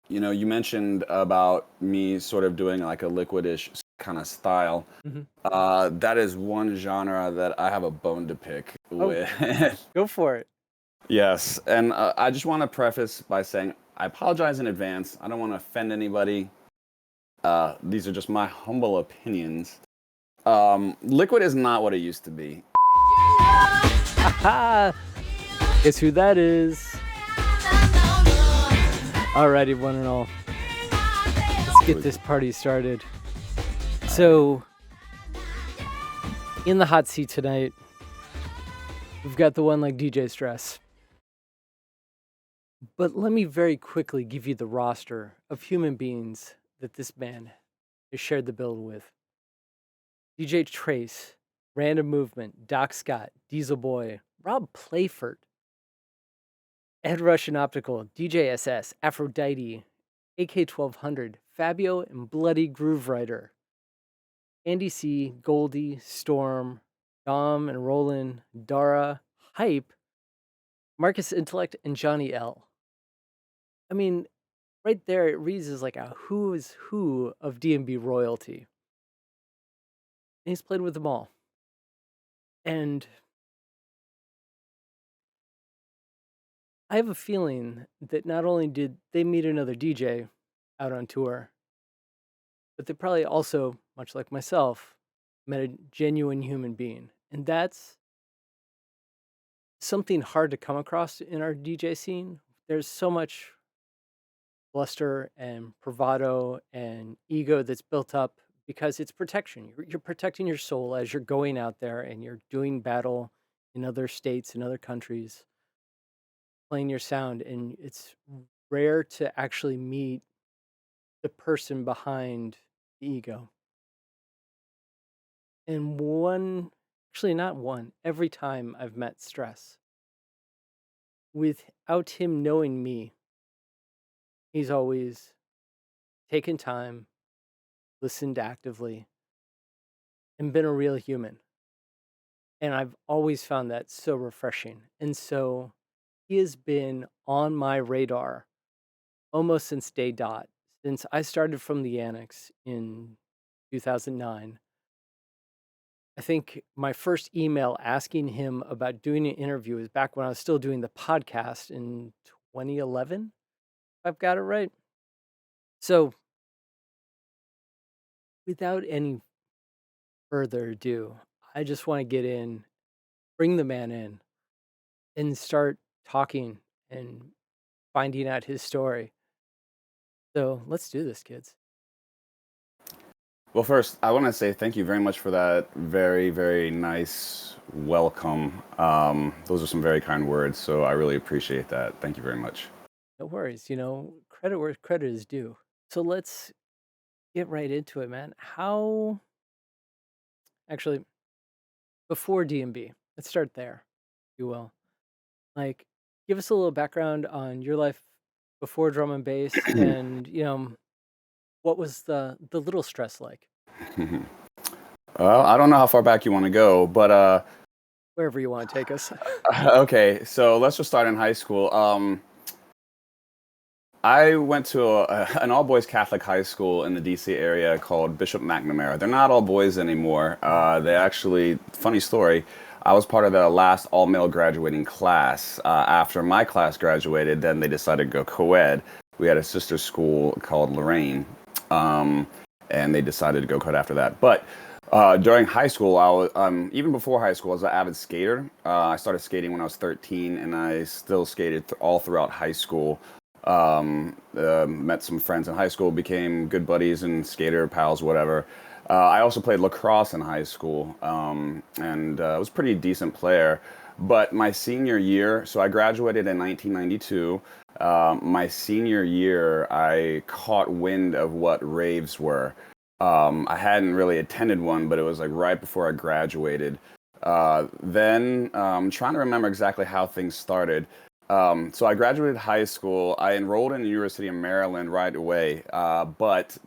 You mentioned about me sort of doing like a liquidish kind of style. Hmm. That is one genre that I have a bone to pick Oh, with. go for it. Yes, and I just want to preface by saying I apologize in advance. I don't want to offend anybody. These are just my humble opinions. Liquid is not what it used to be. Aha! Guess who that is? Alrighty, one and all. Let's get this party started. So, in the hot seat tonight, we've got the one like DJ Stress. But let me very quickly give you the roster of human beings that this man has shared the bill with. DJ Trace, Random Movement, Doc Scott, Diesel Boy, Rob Playford, Ed Russian Optical, DJ SS, Aphrodite, AK-1200, Fabio and Bloody Groove Rider, Andy C, Goldie, Storm, Dom and Roland, Dara, Hype, Marcus Intellect, and Johnny L. I mean, right there it reads as like a who is who of DnB royalty. And he's played with them all. And I have a feeling that not only did they meet another DJ out on tour, but they probably also, much like myself, met a genuine human being. And that's something hard to come across in our DJ scene. There's so much bluster and bravado and ego that's built up because it's protection. You're protecting your soul as you're going out there and you're doing battle in other states and other countries, playing your sound. And it's rare to actually meet the person behind the ego. And actually not one, every time I've met Stress, without him knowing me, he's always taken time, listened actively, and been a real human. And I've always found that so refreshing. And so he has been on my radar almost since day dot, since I started from the Annex in 2009. I think my first email asking him about doing an interview was back when I was still doing the podcast in 2011, if I've got it right. So, without any further ado, I just want to get in, bring the man in, and start talking and finding out his story. So, let's do this, kids. Well, first, I want to say thank you very much for that very, very nice welcome. Those are some very kind words, so I really appreciate that. Thank you very much. No worries, credit where credit is due. So, let's get right into it, man. Actually, before DnB, let's start there, if you will. Like, give us a little background on your life before drum and bass, and what was the little Stress like? Well, I don't know how far back you want to go, but Wherever you want to take us. okay. So let's just start in high school. I went to an all-boys Catholic high school in the DC area called Bishop McNamara. They're not all boys anymore. They actually, funny story, I was part of the last all-male graduating class. After my class graduated, then they decided to go co-ed. We had a sister school called Librarian, and they decided to go co-ed after that. But during high school, I was even before high school, I was an avid skater. I started skating when I was 13, and I still skated all throughout high school. Met some friends in high school, became good buddies and skater pals, whatever. I also played lacrosse in high school, and was a pretty decent player. But my senior year, so I graduated in 1992. My senior year, I caught wind of what raves were. I hadn't really attended one, but it was like right before I graduated. Then I'm trying to remember exactly how things started. So I graduated high school. I enrolled in the University of Maryland right away. But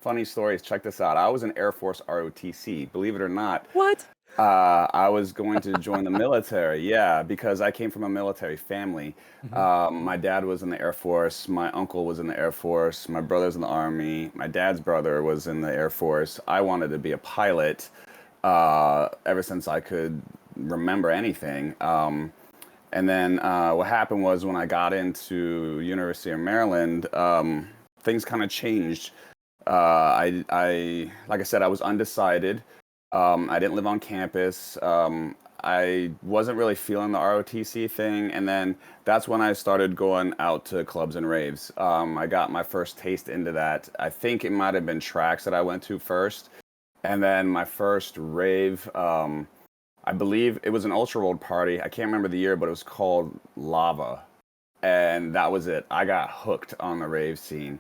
funny stories, check this out. I was an Air Force ROTC, believe it or not. What? I was going to join the military, yeah, because I came from a military family. Hmm. My dad was in the Air Force, my uncle was in the Air Force, my brother's in the Army, my dad's brother was in the Air Force. I wanted to be a pilot ever since I could remember anything. And then what happened was when I got into University of Maryland, things kind of changed. Like I said, I was undecided. I didn't live on campus. I wasn't really feeling the ROTC thing, and then that's when I started going out to clubs and raves. I got my first taste into that. I think it might have been tracks that I went to first, and then my first rave. I believe it was an ultra world party. I can't remember the year, but it was called Lava, and that was it. I got hooked on the rave scene,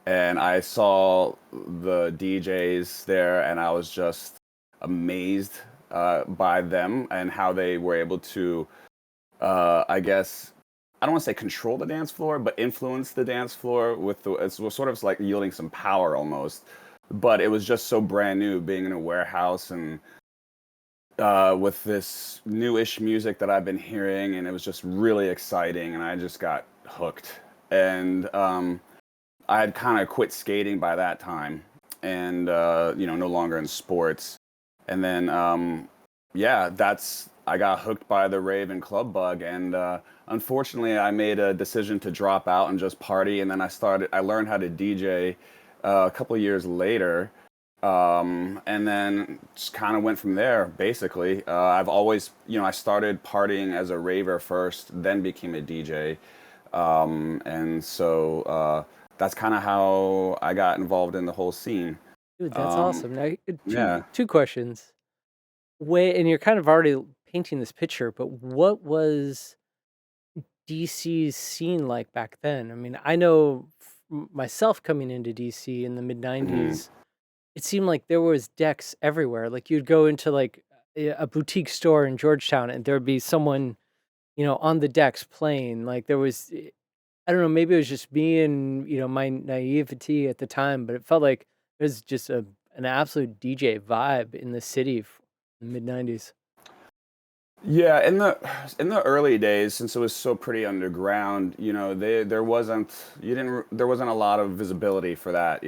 and I saw the DJs there, and I was just amazed by them and how they were able to, I guess, I don't want to say control the dance floor, but influence the dance floor with the. It's sort of like yielding some power almost, but it was just so brand new, being in a warehouse and with this newish music that I've been hearing, and it was just really exciting, and I just got hooked. And I had kind of quit skating by that time, and no longer in sports. And then, yeah, that's I got hooked by the rave and club bug, and unfortunately, I made a decision to drop out and just party. And then I learned how to DJ a couple of years later, and then just kind of went from there. Basically, I've always, I started partying as a raver first, then became a DJ, and so that's kind of how I got involved in the whole scene. Dude, that's Um, awesome. Now, yeah. two questions. And you're kind of already painting this picture, but what was DC's scene like back then? I mean, I know myself coming into DC in the mid Mhm. 90s, it seemed like there was decks everywhere. Like you'd go into like a boutique store in Georgetown and there'd be someone, on the decks playing. Like there was I don't know, maybe it was just me and, my naivety at the time, but it felt like it was just an absolute DJ vibe in the city in the mid 90s. Yeah, in the early days, since it was so pretty underground, there wasn't you didn't there wasn't a lot of visibility for that,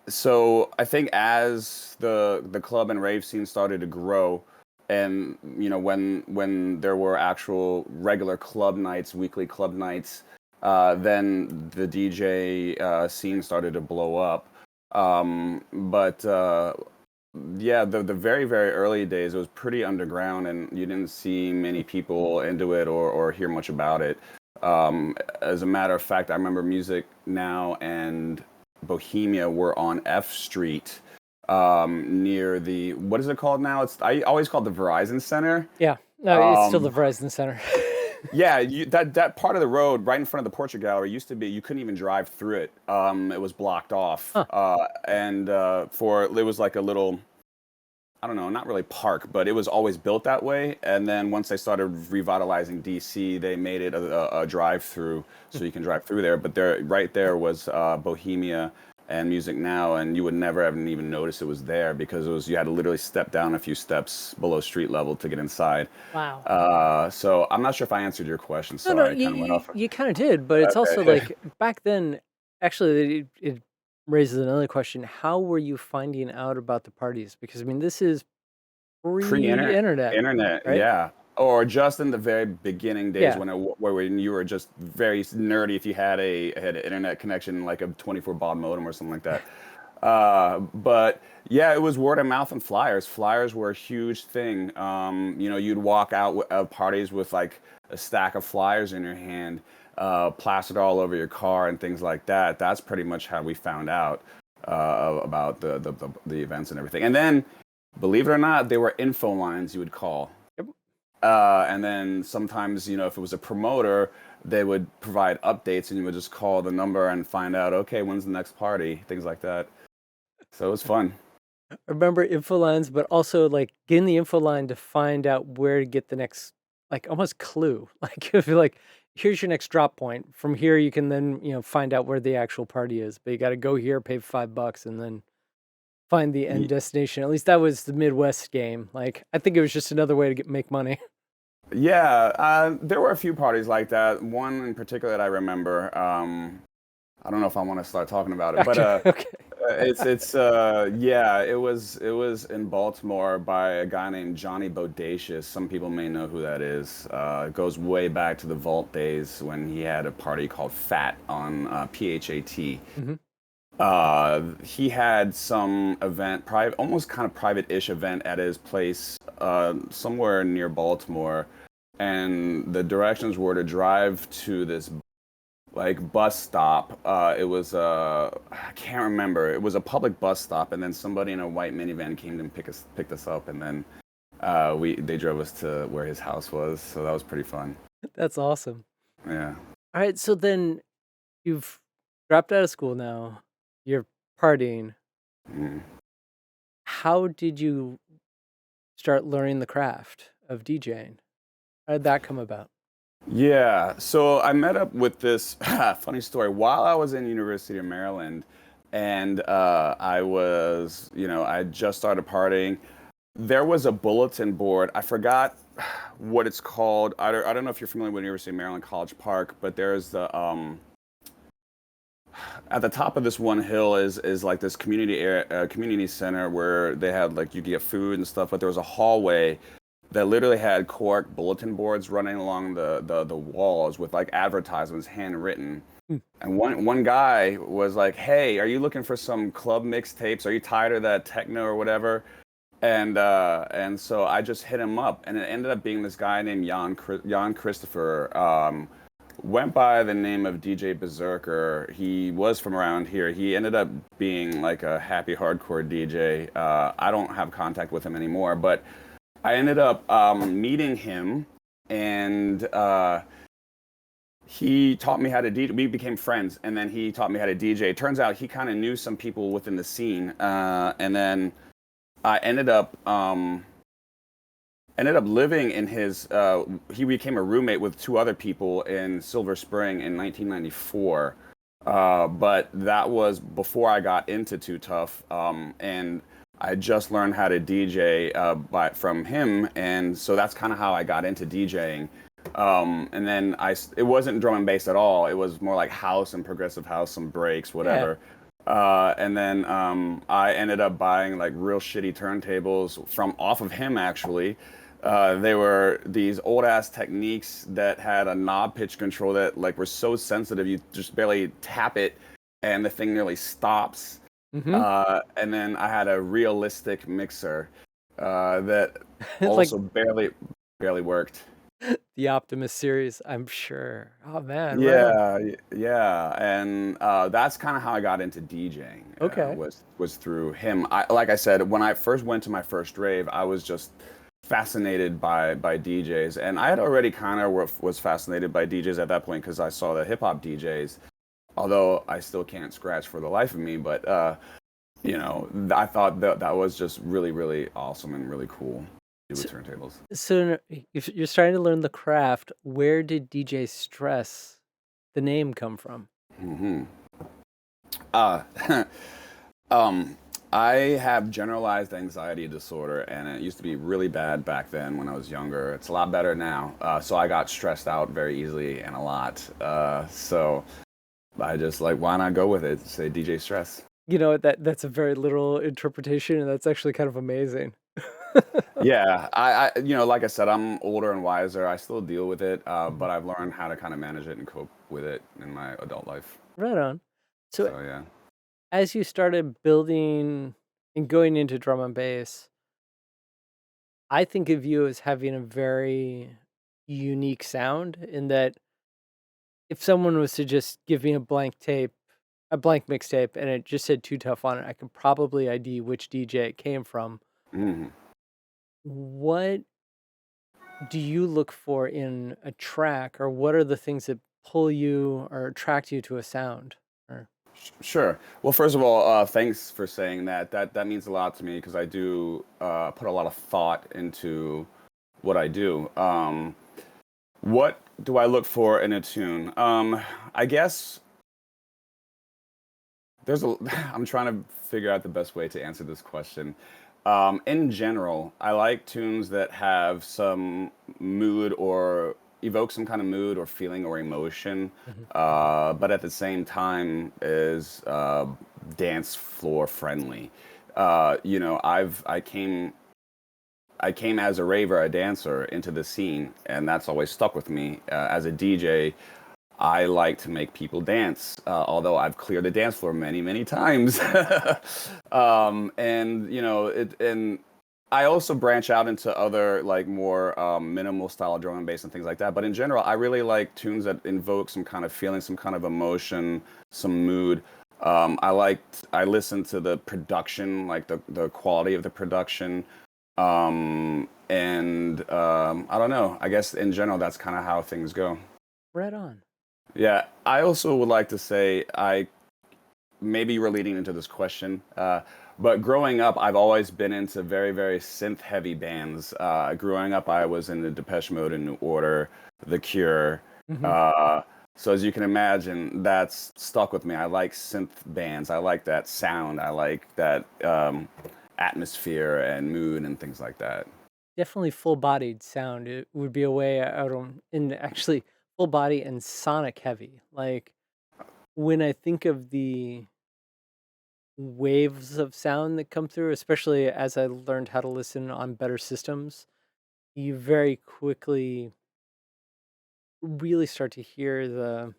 So I think as the club and rave scene started to grow, and when there were actual regular club nights, weekly club nights, then the DJ scene started to blow up. But yeah, the very very early days it was pretty underground, and you didn't see many people into it or hear much about it. As a matter of fact, I remember Music Now and Bohemia were on F Street, near the what is it called now? I always call it the Verizon Center. Yeah. No, it's still the Um, Verizon Center. yeah, that part of the road right in front of the Portrait Gallery used to be you couldn't even drive through it. It was blocked off, Huh. and for it was like a little, I don't know, not really park, but it was always built that way. And then once they started revitalizing DC, they made it a drive-through, so you can drive through there. But right there was Bohemia and Music Now, and you would never even notice it was there because you had to literally step down a few steps below street level to get inside. Wow. So I'm not sure if I answered your question. No, no, Sorry, I kind of went off. you kind of did, but it's also Okay. like back then, actually, it raises another question. How were you finding out about the parties? Because I mean, this is Pre-internet, pre-internet, internet, right? yeah. Or just in the very beginning days Yeah. when you were just very nerdy if you had an internet connection like a 24 baud modem or something like that. But yeah, it was word of mouth and flyers. Flyers were a huge thing. You'd walk out of parties with like a stack of flyers in your hand, plastered all over your car and things like that. That's pretty much how we found out about the events and everything. And then, believe it or not, there were info lines you would call. Yep. And then sometimes, if it was a promoter, they would provide updates and you would just call the number and find out, okay, when's the next party, things like that. So it was fun. I remember info lines, but also like getting the info line to find out where to get the next, like almost clue. Like if you're like, here's your next drop point. From here, you can then find out where the actual party is. But you got to go here, pay $5, and then find the end destination. At least that was the Midwest game. Like, I think it was just another way to make money. Yeah, there were a few parties like that. One in particular that I remember. I don't know if I want to start talking about it, but Okay. yeah, it was in Baltimore by a guy named Johnny Bodacious. Some people may know who that is. It goes way back to the Vault days when he had a party called Fat on PHAT. Hmm. He had some event, private, almost kind of private-ish event at his place, somewhere near Baltimore, and the directions were to drive to this like bus stop. It was I can't remember. It was a public bus stop, and then somebody in a white minivan came and picked us up, and then they drove us to where his house was. So that was pretty fun. That's awesome. Yeah. All right, so then you've dropped out of school now. You're partying. Mm. How did you start learning the craft of DJing? How did that come about? Yeah, so I met up with this funny story while I was in University of Maryland, and I was, I just started partying. There was a bulletin board. I forgot what it's called. I don't know if you're familiar with University of Maryland College Park, but there's the at the top of this one hill is like this community area, community center where they had like you could get food and stuff, but there was a hallway that literally had cork bulletin boards running along the walls with like advertisements handwritten. Hmm. And one guy was like, "Hey, are you looking for some club mixtapes? Are you tired of that techno or whatever?" And so I just hit him up, and it ended up being this guy named Jan Christopher. Went by the name of DJ Berserker. He was from around here. He ended up being like a happy hardcore DJ. I don't have contact with him anymore, but I ended up meeting him, and he taught me how to DJ. We became friends, and then he taught me how to DJ. Turns out he kind of knew some people within the scene, and then I ended up living in his. He became a roommate with two other people in Silver Spring in 1994. But that was before I got into Too Tough, and I just learned how to DJ from him, and so that's kind of how I got into DJing. And then it wasn't drum and bass at all. It was more like house and progressive house, some breaks, whatever. And then I ended up buying like real shitty turntables from off of him actually. They were these old ass Techniques that had a knob pitch control that like were so sensitive you just barely tap it and the thing nearly stops. And then I had a realistic mixer that Like also barely worked. the Optimus series, I'm sure. Oh man, right on. Yeah, and that's kind of how I got into DJing. Okay. Was through him. Like I said, when I first went to my first rave, I was just fascinated by DJs, and I had already kind of was fascinated by DJs at that point because I saw the hip hop DJs. Although I still can't scratch for the life of me, but I thought that was just really, really awesome and really cool to do with turntables. So if you're starting to learn the craft, where did DJ Stress, the name, come from? Mm-hmm. I have generalized anxiety disorder, and it used to be really bad back then when I was younger. It's a lot better now. So I got stressed out very easily and a lot. So I just like, why not go with it? Say DJ Stress. That's a very literal interpretation, and that's actually kind of amazing. Yeah, like I said, I'm older and wiser. I still deal with it, but I've learned how to kind of manage it and cope with it in my adult life. Right on. So So yeah. as you started building and going into drum and bass, I think of you as having a very unique sound in that if someone was to just give me a blank mixtape, and it just said Too Tough on it, I could probably ID which DJ it came from. Mhm. What do you look for in a track, or what are the things that pull you or attract you to a sound? Or Sure. Well, first of all, thanks for saying that. That means a lot to me because I do put a lot of thought into what I do. What do I look for in a tune? I guess there's a I'm trying to figure out the best way to answer this question. In general, I like tunes that have some mood or evoke some kind of mood or feeling or emotion, Mhm. but at the same time is dance floor friendly. I came as a raver, a dancer into the scene, and that's always stuck with me. As a DJ, I like to make people dance, although I've cleared the dance floor many, many times. And and I also branch out into other like more minimal style drum and bass and things like that. But in general, I really like tunes that invoke some kind of feeling, some kind of emotion, some mood. I listen to the production, like the quality of the production. And I don't know. I guess in general, that's kind of how things go. Right on. Yeah, I also would like to say I maybe you were leading into this question, but growing up, I've always been into very, very synth-heavy bands. Growing up, I was in the Depeche Mode and New Order, The Cure. Hmm. Uh, so as you can imagine, that's stuck with me. I like synth bands. I like that sound. I like that atmosphere and mood and things like that. Definitely full-bodied sound. It would be a way out on, and actually full body and sonic heavy. Like when I think of the waves of sound that come through, especially as I learned how to listen on better systems, you very quickly really start to hear the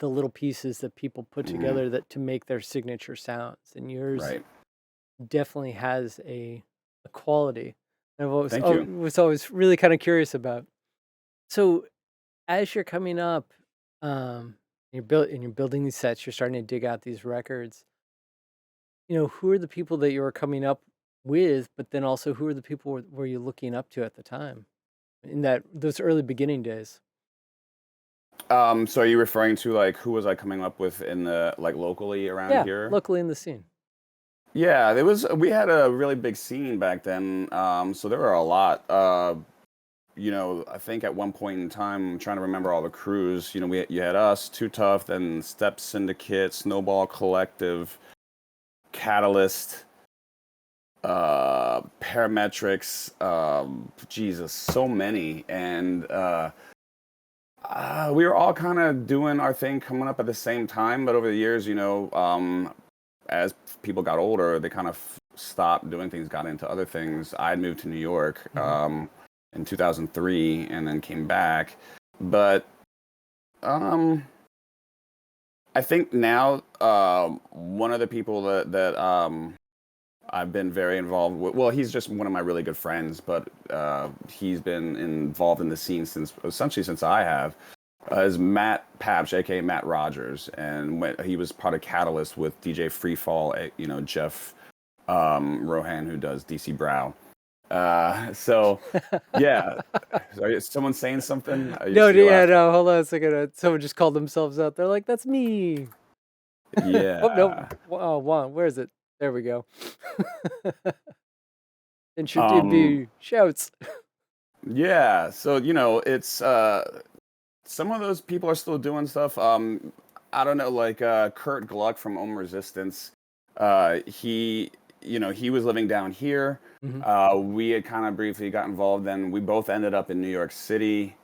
little pieces that people put Mhm. together that to make their signature sounds. And yours Right. definitely has a quality I've always Thank you. was always really kind of curious about. So as you're coming up, you're building these sets, you're starting to dig out these records. Who are the people that you were coming up with, but then also who are the people were you looking up to at the time in that those early beginning days? So are you referring to like who was I coming up with in the like locally around Yeah, here? locally in the scene. Yeah, there was we had a really big scene back then. So there were a lot. I think at one point in time, I'm trying to remember all the crews. You had us, Too Tough, then Step Syndicate, Snowball Collective, Catalyst, Parametrics. Jesus, so many, and we were all kind of doing our thing, coming up at the same time. But over the years, as people got older, they kind of stopped doing things, got into other things. I moved to New York Mhm. in 2003 and then came back. But um, I think now one of the people that I've been very involved with, well, he's just one of my really good friends, but he's been involved in the scene essentially since I have. Is Matt Papsch, aka Matt Rogers, and when he was part of Catalyst with DJ Freefall, Jeff Rohan, who does DC Brow. So yeah, is someone saying something? You No, see your yeah, laughter. no, hold on a second. Someone just called themselves out. They're like, "That's me." Oh no, Yeah. oh, Juan, where is it? There we go. Ensure Um, DnB shouts. yeah. So it's some of those people are still doing stuff. I don't know, like Kurt Gluck from Resistance. He was living down here. Hmm. We had kind of briefly got involved. Then we both ended up in New York City.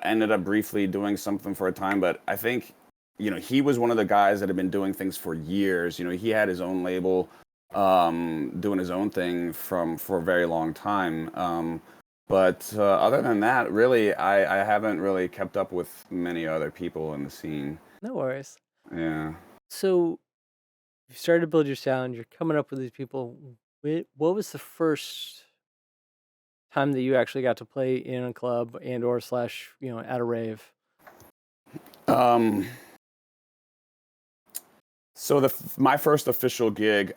Ended up briefly doing something for a time, but I think he was one of the guys that had been doing things for years. He had his own label, doing his own thing for a very long time. But other than that, really, I haven't really kept up with many other people in the scene. No worries. Yeah. So you started to build your sound. You're coming up with these people. What was the first time that you actually got to play in a club and or slash at a rave? Um, so my first official gig,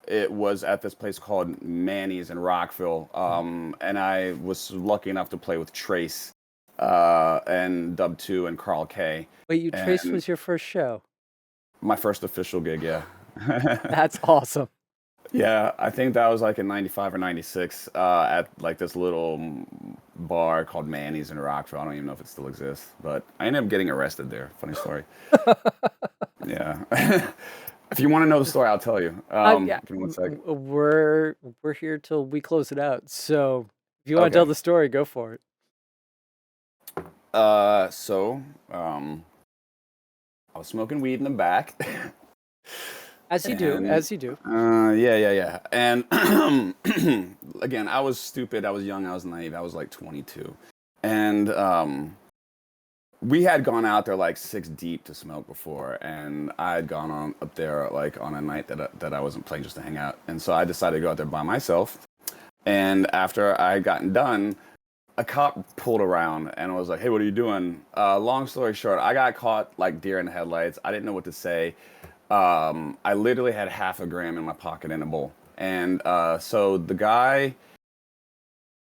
it was at this place called Manny's in Rockville, Mhm. and I was lucky enough to play with Trace, and Dub Two and Carl K, Wait, you Trace and was your first show? my first official gig, yeah. That's awesome. Yeah, I think that was like in '95 or '96 at like this little bar called Manny's in Rockville. I don't even know if it still exists, but I ended up getting arrested there. Funny story. Yeah. If you want to know the story, I'll tell you. Yeah, Give me one sec. we're here till we close it out. So if you want to tell Okay. the story, go for it. So, I was smoking weed in the back. As you do, And as you do. yeah. And again, I was stupid. I was young. I was naive. I was like 22. And we had gone out there like 6 deep to smoke before, and I had gone on up there like on a night that I wasn't playing just to hang out. And so I decided to go out there by myself. And after I had gotten done, a cop pulled around and was like, "Hey, what are you doing?" Long story short, I got caught like deer in the headlights. I didn't know what to say. I literally had half a gram in my pocket in a bowl, and so the guy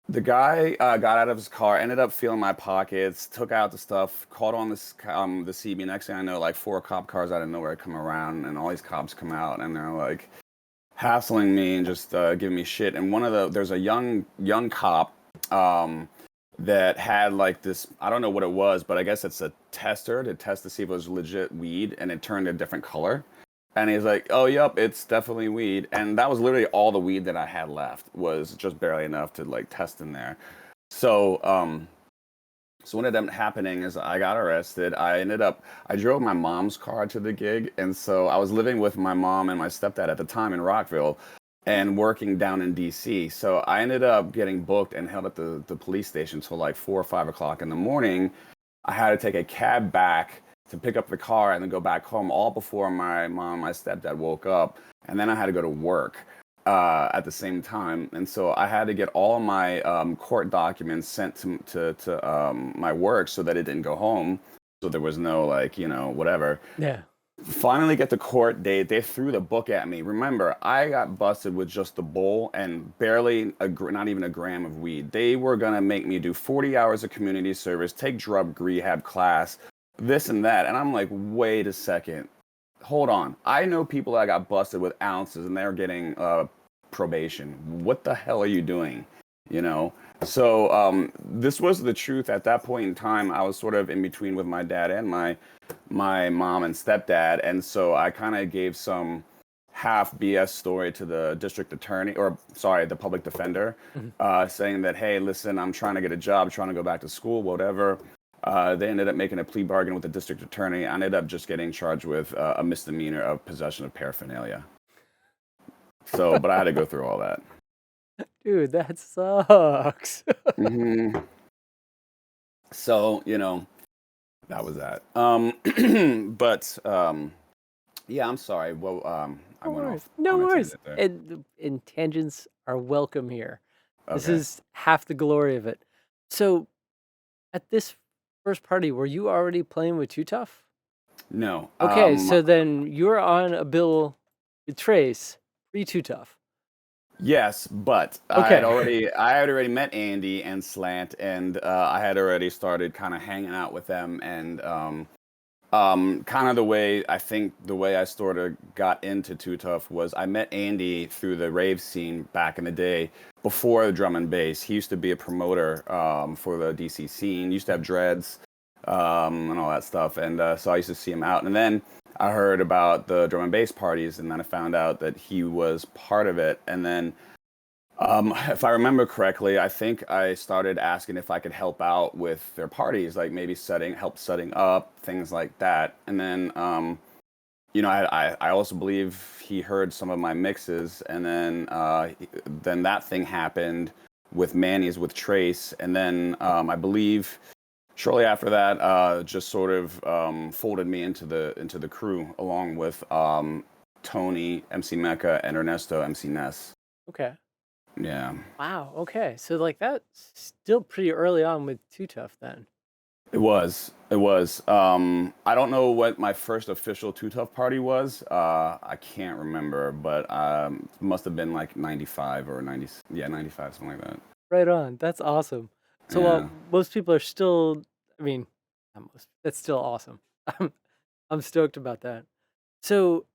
got out of his car, ended up feeling my pockets, took out the stuff, called on the CB. Next thing I know, like 4 cop cars out of nowhere come around, and all these cops come out, and they're like hassling me and just giving me shit. And there's a young cop that had like this, I don't know what it was, but I guess it's a tester to test to see if it was legit weed, and it turned a different color. And he's like, "Oh, yep, it's definitely weed." And that was literally all the weed that I had left, was just barely enough to like test in there. So, so what ended up happening is I got arrested. I drove my mom's car to the gig, and so I was living with my mom and my stepdad at the time in Rockville, and working down in DC. So I ended up getting booked and held at the police station till like 4 or 5 o'clock in the morning. I had to take a cab back to pick up the car and then go back home, all before my mom and my stepdad woke up. And then I had to go to work at the same time. And so I had to get all my court documents sent to my work so that it didn't go home. So there was no, like, whatever. Yeah. Finally get the court date. They threw the book at me. Remember, I got busted with just the bowl and barely not even a gram of weed. They were gonna make me do 40 hours of community service, take drug rehab class, this and that. And I'm like, wait a second, hold on. I know people that got busted with ounces and they're getting probation. What the hell are you doing? You know. So this was the truth at that point in time. I was sort of in between with my dad and my mom and stepdad, and so I kind of gave some half BS story to the district attorney, or sorry, the public defender, Mhm. saying that, "Hey, listen, I'm trying to get a job, trying to go back to school, whatever." They ended up making a plea bargain with the district attorney. I ended up just getting charged with a misdemeanor of possession of paraphernalia. So, but I had to go through all that. Dude, that sucks. hmm So, that was that. But yeah, I'm sorry. Well, I No went worries. off No on a worries. tangent there. And tangents are welcome here. This Okay. is half the glory of it. So at this first party, were you already playing with Too Tough? No. Okay, so then you're on a bill with Trace, pre Too Tough. Yes, but Okay. I had already met Andy and Slant, and I had already started kind of hanging out with them, and kind of the way I sort of got into Too Tough was I met Andy through the rave scene back in the day before the drum and bass. He used to be a promoter for the DC scene. He used to have dreads and all that stuff, and so I used to see him out. And then I heard about the drum and bass parties, and then I found out that he was part of it. And then if I remember correctly, I think I started asking if I could help out with their parties, like maybe help setting up things like that. And then, I also believe he heard some of my mixes, and then then that thing happened with Manny's with Trace, and then I believe shortly after that, just sort of folded me into the crew along with Tony, MC Mecca, and Ernesto, MC Ness. Okay. Yeah. Wow. Okay. So like that's still pretty early on with Too Tough then. It was. It was. I don't know what my first official Too Tough party was. I can't remember, but must have been like 95 or 90. Yeah, 95, something like that. Right on. That's awesome. So while Yeah. most people are still, I mean, not most, that's still awesome. I'm, I'm stoked about that. So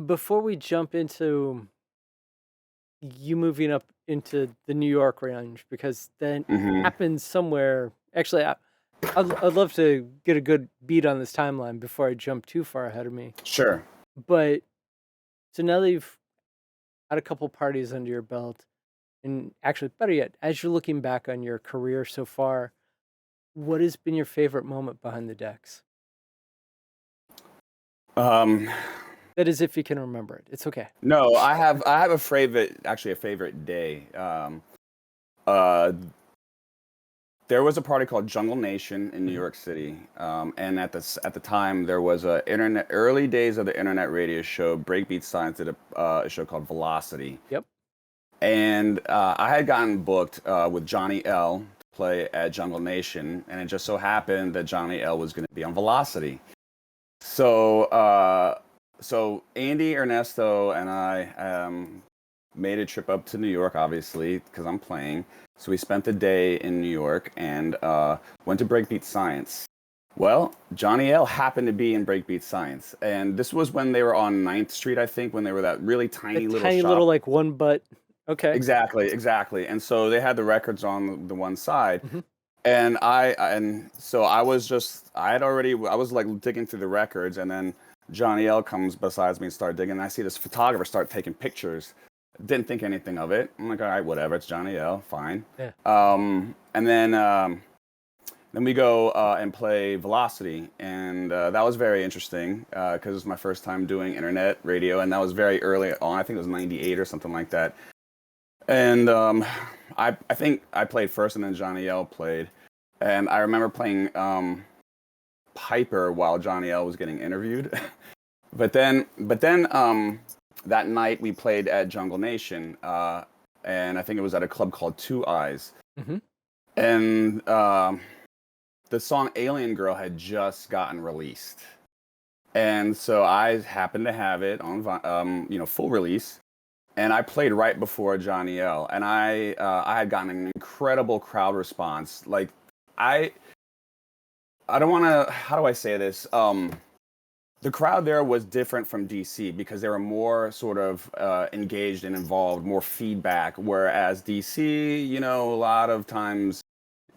before we jump into you moving up into the New York range, because then hmm happens somewhere. Actually, I'd love to get a good beat on this timeline before I jump too far ahead of me. Sure. But so now that you've had a couple parties under your belt, and actually, better yet, as you're looking back on your career so far, what has been your favorite moment behind the decks? Um, That is, if you can remember it. It's okay. no, I have a favorite, actually a favorite day. Uh, there was a party called Jungle Nation in New Mhm. York City, and at the time there was a internet early days of the internet radio show. Breakbeat Science did a show called Velocity, Yep. and I had gotten booked with Johnny L to play at Jungle Nation, and it just so happened that Johnny L was going to be on Velocity. So so Andy, Ernesto, and I made a trip up to New York, obviously, because I'm playing. So we spent the day in New York and went to Breakbeat Science. Well, Johnny L happened to be in Breakbeat Science, and this was when they were on Ninth Street, I think, when they were that really A tiny little tiny little shop. like one butt. Okay. Exactly, exactly. And so they had the records on the one side, Hmm. and so I was like digging through the records, and then Johnny L comes besides me and start digging, and I see this photographer start taking pictures. Didn't think anything of it. I'm like, all right, whatever, it's Johnny L, fine. Yeah. And then we go and play Velocity, and that was very interesting because it was my first time doing internet radio, and that was very early on. I think it was '98 or something like that. And I think I played first, and then Johnny L played. And I remember playing Piper while Johnny L was getting interviewed. but then that night we played at Jungle Nation, and I think it was at a club called Two Eyes. Hmm. And the song Alien Girl had just gotten released. And so I happened to have it on, full release. And I played right before Johnny L. And I had gotten an incredible crowd response. Like, I I don't want to. How do I say this? The crowd there was different from DC because they were more sort of engaged and involved, more feedback. Whereas DC, a lot of times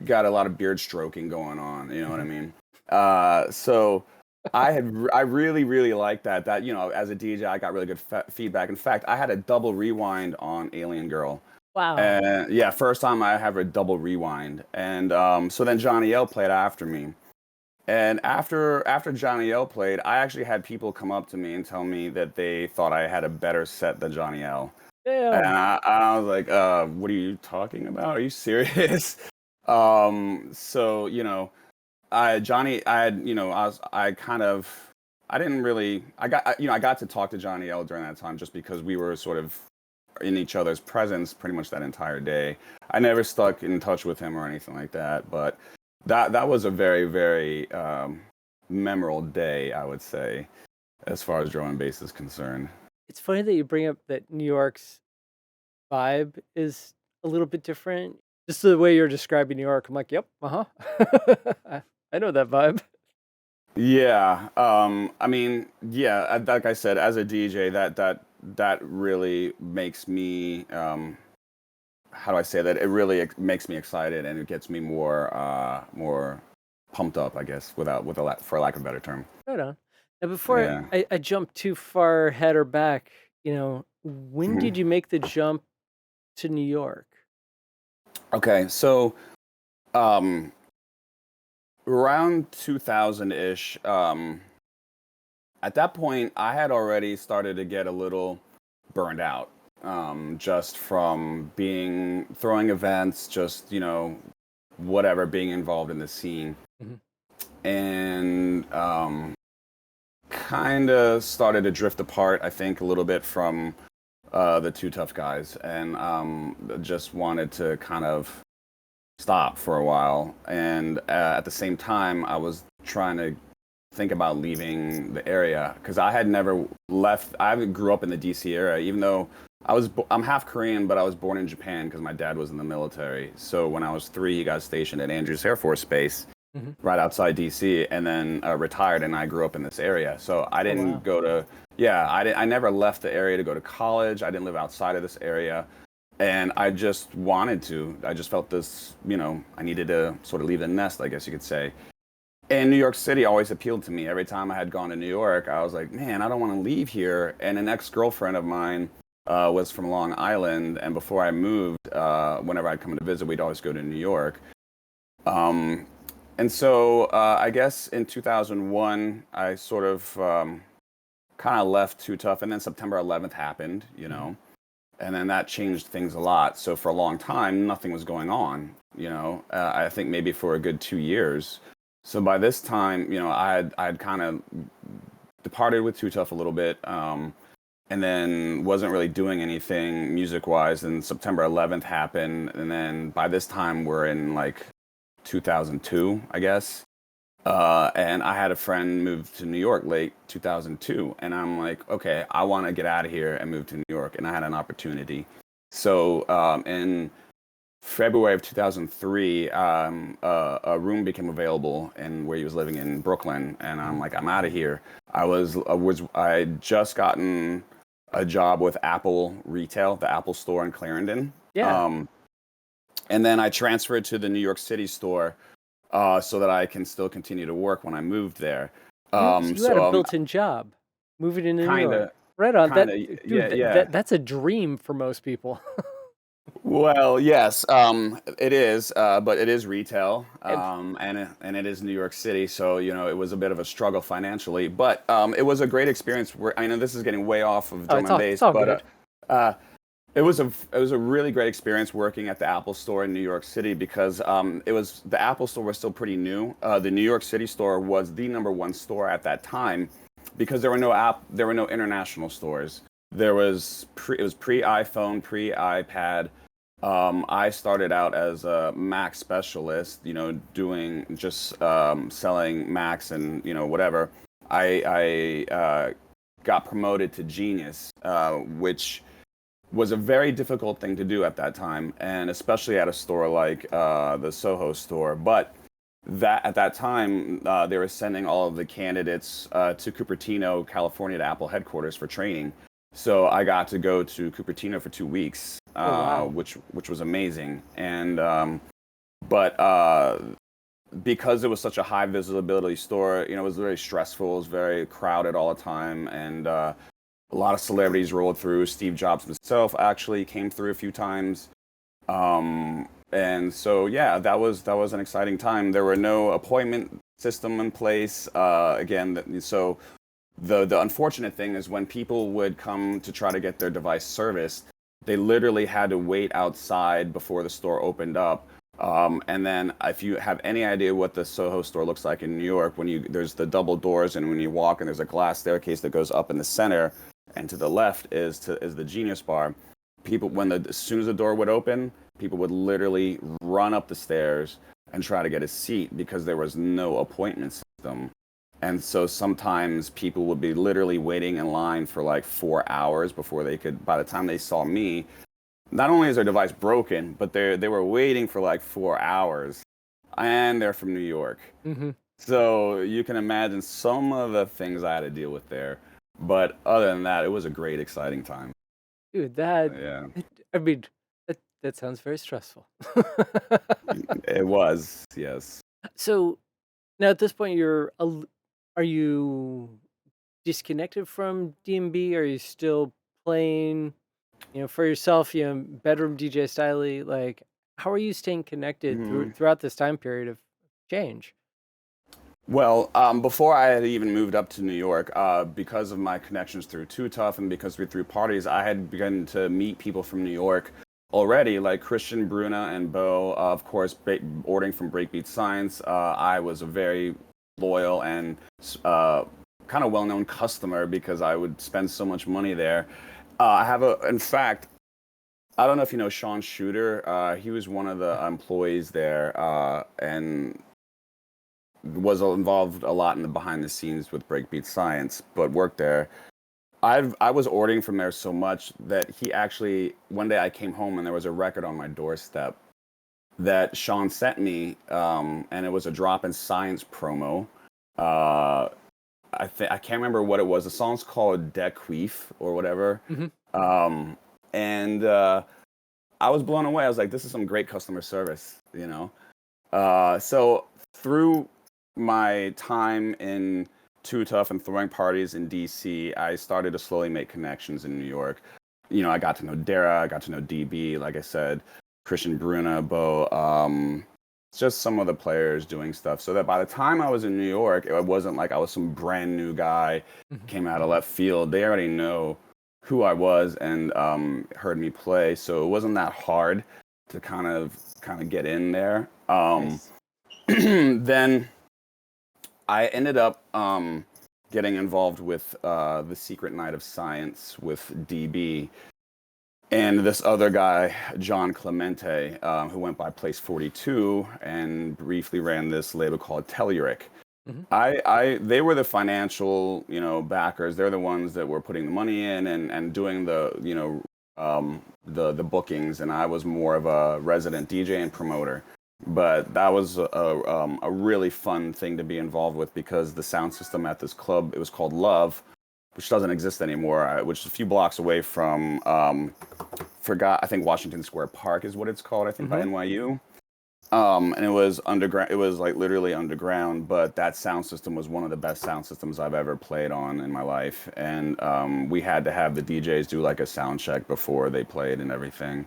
got a lot of beard stroking going on. You know what I Hmm. mean? So I really really liked that. That as a DJ, I got really good feedback. In fact, I had a double rewind on Alien Girl. Wow. And yeah, first time I have a double rewind, and so then Johnny L played after me. And after Johnny L played, I actually had people come up to me and tell me that they thought I had a better set than Johnny L. And Damn. I was like, what are you talking about? Are you serious? So, I had, I kind of, I didn't really, I got to talk to Johnny L during that time just because we were sort of in each other's presence pretty much that entire day. I never stuck in touch with him or anything like that, but that was a very very memorable day, I would say, as far as drum and bass is concerned. It's funny that you bring up that New York's vibe is a little bit different. Just the way you're describing New York, I'm like, yep, uh-huh. I know that vibe. Yeah, I mean, yeah, like I said, as a DJ, that really makes me how do I say that? It really makes me excited and it gets me more pumped up, I guess, for lack of a better term. Right on. Now, before Yeah. I jump too far ahead or back, when Mhm. did you make the jump to New York? Okay, so um, around 2000-ish, at that point, I had already started to get a little burned out, just from being throwing events, just whatever, being involved in the scene, Mhm. and kind of started to drift apart. I think a little bit from the Two Tough Guys, and just wanted to kind of stop for a while. And at the same time, I was trying to think about leaving the area because I had never left. I grew up in the DC area, even though I'm half Korean, but I was born in Japan because my dad was in the military. So when I was 3, he got stationed at Andrews Air Force Base Mhm. right outside DC, and then retired. And I grew up in this area, so I Oh didn't wow. go to. Yeah, I never left the area to go to college. I didn't live outside of this area. and I just wanted to. I just felt this, I needed to sort of leave the nest, I guess you could say. And New York City always appealed to me. Every time I had gone to New York, I was like, man, I don't want to leave here. And an ex-girlfriend of mine was from Long Island, and before I moved, whenever I'd come to visit, we'd always go to New York. Um, and so I guess in 2001, I sort of kind of left Too Tough, and then September 11th happened, and then that changed things a lot. So for a long time, nothing was going on, I think maybe for a good 2 years. So by this time, I had kind of departed with Too Tough a little bit, and then wasn't really doing anything music-wise. And September 11th happened, and then by this time, we're in like 2002, I guess. And I had a friend move to New York late 2002, and I'm like, okay, I want to get out of here and move to New York, and I had an opportunity. So in February of 2003, a room became available in where he was living in Brooklyn, and I'm like, I'm out of here. I had just gotten a job with Apple Retail, the Apple store in Clarendon. Yeah. And then I transferred to the New York City store so that I can still continue to work when I moved there. You had a built-in job moving into New Kind York. of, Right on. kind That, of, dude, yeah, yeah. that's a dream for most people. Well, yes, it is, but it is retail, And- and it is New York City, so it was a bit of a struggle financially, but it was a great experience. I know this is getting way off of drum and it's bass, all but good. it was a really great experience working at the Apple Store in New York City because the Apple Store was still pretty new. The New York City store was the number one store at that time because there were no international stores. It was pre-iPhone, pre-iPad. I started out as a Mac specialist, doing just selling Macs and whatever. I got promoted to Genius, which was a very difficult thing to do at that time, and especially at a store like the Soho store. But that at that time, they were sending all of the candidates to Cupertino, California, to Apple headquarters for training. So I got to go to Cupertino for 2 weeks, Wow. which was amazing. And but because it was such a high visibility store, it was very stressful. It was very crowded all the time, and a lot of celebrities rolled through. Steve Jobs himself actually came through a few times. And so, yeah, that was an exciting time. There were no appointment system in place. So the unfortunate thing is when people would come to try to get their device serviced, they literally had to wait outside before the store opened up. And then, if you have any idea what the Soho store looks like in New York, there's the double doors, and when you walk, and there's a glass staircase that goes up in the center, and to the left is the Genius Bar. As soon as the door would open, people would literally run up the stairs and try to get a seat because there was no appointment system. And so sometimes people would be literally waiting in line for like 4 hours before they could, by the time they saw me, not only is their device broken, but they were waiting for like 4 hours, and they're from New York. Mm-hmm. So you can imagine some of the things I had to deal with there. But other than that, it was a great, exciting time. Dude, Yeah, I mean, that sounds very stressful. it was, yes. So now at this point, are you disconnected from DnB? Are you still playing, for yourself, bedroom DJ style? Like, how are you staying connected Mhm. throughout this time period of change? Well, before I had even moved up to New York, because of my connections through Too Tough and because we through parties, I had begun to meet people from New York already, like Christian, Bruna, and Bo. Of course, ordering from Breakbeat Science. I was a very loyal and kind of well-known customer because I would spend so much money there. In fact, I don't know if you know Sean Shooter. He was one of the employees there, and was involved a lot in the behind the scenes with Breakbeat Science, but worked there. I was ordering from there so much that he actually one day I came home and there was a record on my doorstep that Sean sent me, and it was a Drop in Science promo. Uh, I can't remember what it was. The song's called De Queef or whatever. Mm-hmm. And I was blown away. I was like, this is some great customer service, you know. So through my time in Too Tough and throwing parties in DC, I started to slowly make connections in New York. You know, I got to know Dara, I got to know DB, like I said, Christian Bruna, Bo, just some of the players doing stuff. So that by the time I was in New York, it wasn't like I was some brand new guy, came out of left field. They already know who I was and heard me play. So it wasn't that hard to kind of get in there. Nice. Then I ended up getting involved with the Secret Night of Science with DB and this other guy, John Clemente, who went by Place 42 and briefly ran this label called Telluric. They were the financial, you know, backers. They're the ones that were putting the money in and doing the, you know, the bookings, and I was more of a resident DJ and promoter. But that was a really fun thing to be involved with because the sound system at this club, it was called Love, which doesn't exist anymore, which is a few blocks away from, I think Washington Square Park is what it's called, I think, by NYU. And it was underground. It was like literally underground, but that sound system was one of the best sound systems I've ever played on in my life. And we had to have the DJs do like a sound check before they played and everything.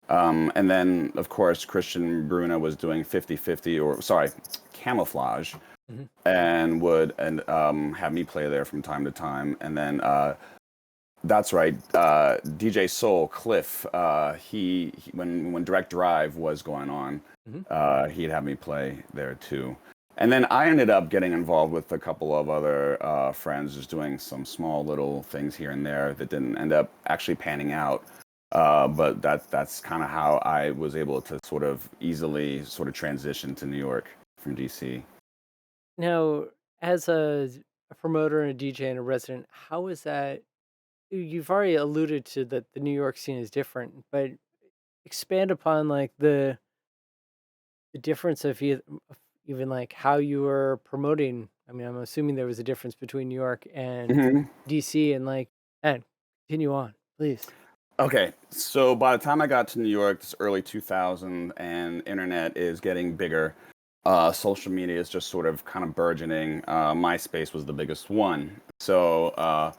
And then, of course, Christian Bruna was doing 50/50, camouflage, and would have me play there from time to time. And then that's right, DJ Soul Cliff. He when Direct Drive was going on, he'd have me play there too. And then I ended up getting involved with a couple of other friends, just doing some small little things here and there that didn't end up actually panning out. But that's kind of how I was able to sort of easily sort of transition to New York from DC. Now, as a promoter and a DJ and a resident, how is that? You've already alluded to that the New York scene is different, but expand upon like the difference of even like how you were promoting. I mean, I'm assuming there was a difference between New York and DC, and like, and continue on, please. Okay, so by the time I got to New York, it's early 2000, and internet is getting bigger. Social media is just sort of kind of burgeoning. MySpace was the biggest one. So,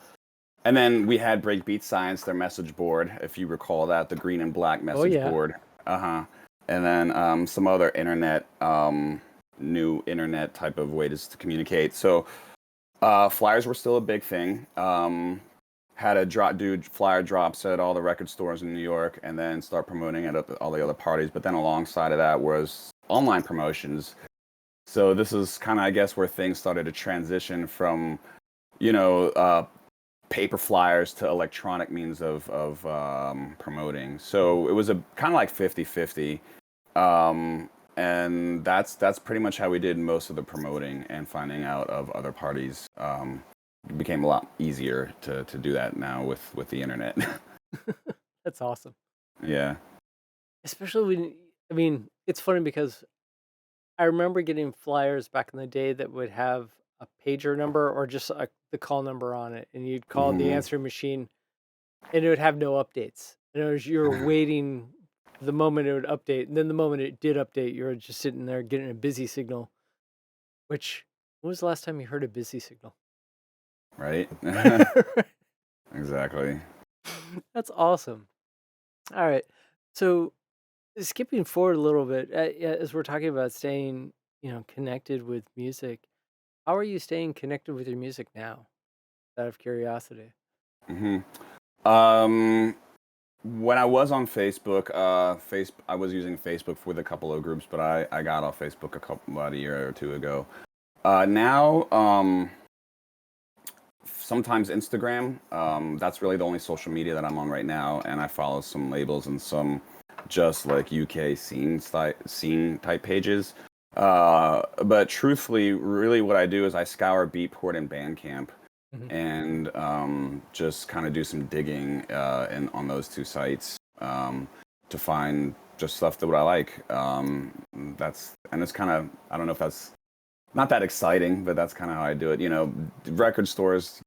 and then we had Breakbeat Science, their message board, if you recall that, the green and black message board. And then some other internet, new internet type of ways to communicate. So flyers were still a big thing. Had a dude flyer drops at all the record stores in New York and then start promoting it at all the other parties. But then alongside of that was online promotions. So this is kind of, I guess, where things started to transition from, you know, paper flyers to electronic means of promoting. So it was a kind of like 50/50. And that's pretty much how we did most of the promoting and finding out of other parties. It became a lot easier to do that now with the internet. That's awesome. Yeah. Especially when, I mean, it's funny because I remember getting flyers back in the day that would have a pager number or just the call number on it, and you'd call the answering machine, and it would have no updates. And it was you're waiting the moment it would update, and then the moment it did update, you were just sitting there getting a busy signal. Which, when was the last time you heard a busy signal? Right. Exactly. That's awesome. All right, so skipping forward a little bit, as we're talking about staying, connected with music, how are you staying connected with your music now? Out of curiosity. hmm When I was on Facebook, I was using Facebook with a couple of groups, but I got off Facebook about a year or two ago. Now, sometimes Instagram. That's really the only social media that I'm on right now, and I follow some labels and some just like UK scene type pages. But truthfully, really what I do is I scour Beatport and Bandcamp and just kind of do some digging on those two sites to find just stuff that what I like. It's kind of, I don't know if that's not that exciting, but that's kind of how I do it. You know, record stores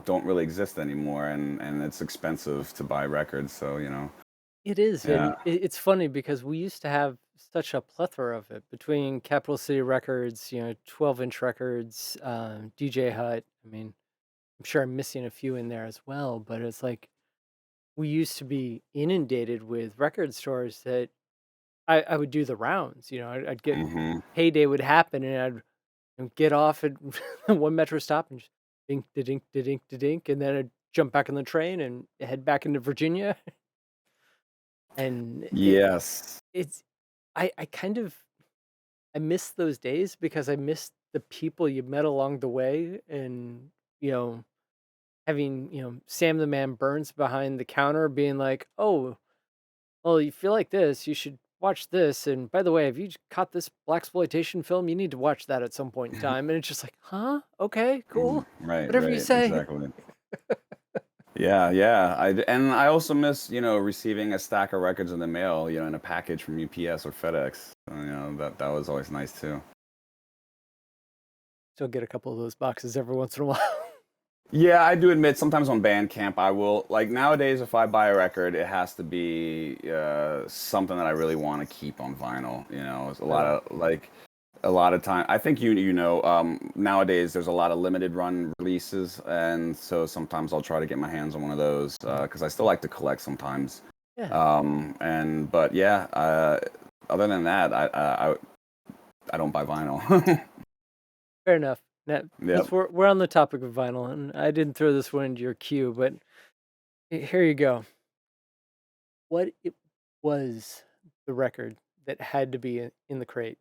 don't really exist anymore, and it's expensive to buy records, so It is, Yeah. and it's funny because we used to have such a plethora of it between Capital City Records, 12-inch records, DJ Hut. I mean, I'm sure I'm missing a few in there as well, but it's like we used to be inundated with record stores that I would do the rounds. I'd get Hmm. payday would happen, and I'd get off at one metro stop and just dink, da dink, da dink, da dink, and then I'd jump back on the train and head back into Virginia. And Yes. it's I kind of I miss those days because I miss the people you met along the way, and you know having Sam the Man Burns behind the counter being like, "Oh, well, you feel like this, you should watch this, and by the way, have you caught this black exploitation film? You need to watch that at some point in time." And it's just like, "Huh? Okay, Mhm. cool. Right, Whatever you right, say." exactly. Yeah, yeah. And I also miss, receiving a stack of records in the mail, in a package from UPS or FedEx. That was always nice too. Still get a couple of those boxes every once in a while. Yeah, I do admit sometimes on Bandcamp I will like nowadays if I buy a record, it has to be something that I really want to keep on vinyl. It's a lot Right on. of like a lot of time. I think nowadays there's a lot of limited run releases, and so sometimes I'll try to get my hands on one of those Mhm. because I still like to collect sometimes. Yeah, And but yeah, other than that, I don't buy vinyl. fair enough. Now, Yep. since we're on the topic of vinyl, and I didn't throw this one into your queue, but here you go. What it was the record that had to be in the crate?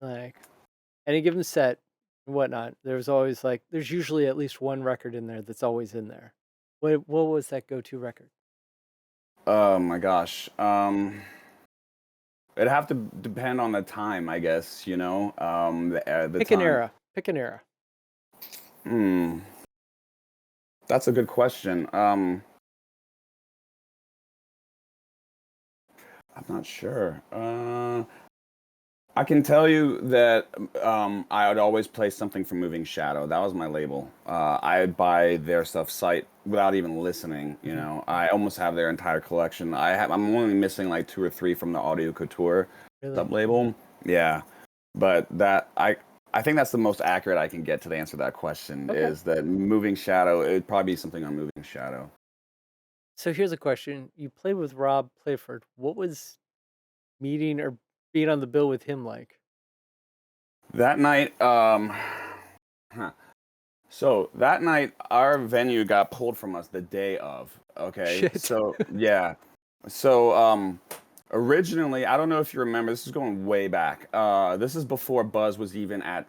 Like any given set and whatnot, there's usually at least one record in there that's always in there. What was that go-to record? Oh my gosh. It'd have to depend on the time, I guess. The Pick an time. era. Pick an era. Hmm. That's a good question. I'm not sure. I can tell you that I would always play something from Moving Shadow. That was my label. I'd buy their stuff sight without even listening. Mhm. I almost have their entire collection. I'm only missing like two or three from the Audio Couture Really? sub label. Yeah, but I think that's the most accurate I can get to the answer to that question Okay. is that Moving Shadow. It'd probably be something on Moving Shadow. So here's a question. You played with Rob Playford. What was meeting or being on the bill with him like? That night, huh. So that night, our venue got pulled from us the day of. Okay, Shit. so yeah, so originally, I don't know if you remember. This is going way back. This is before Buzz was even at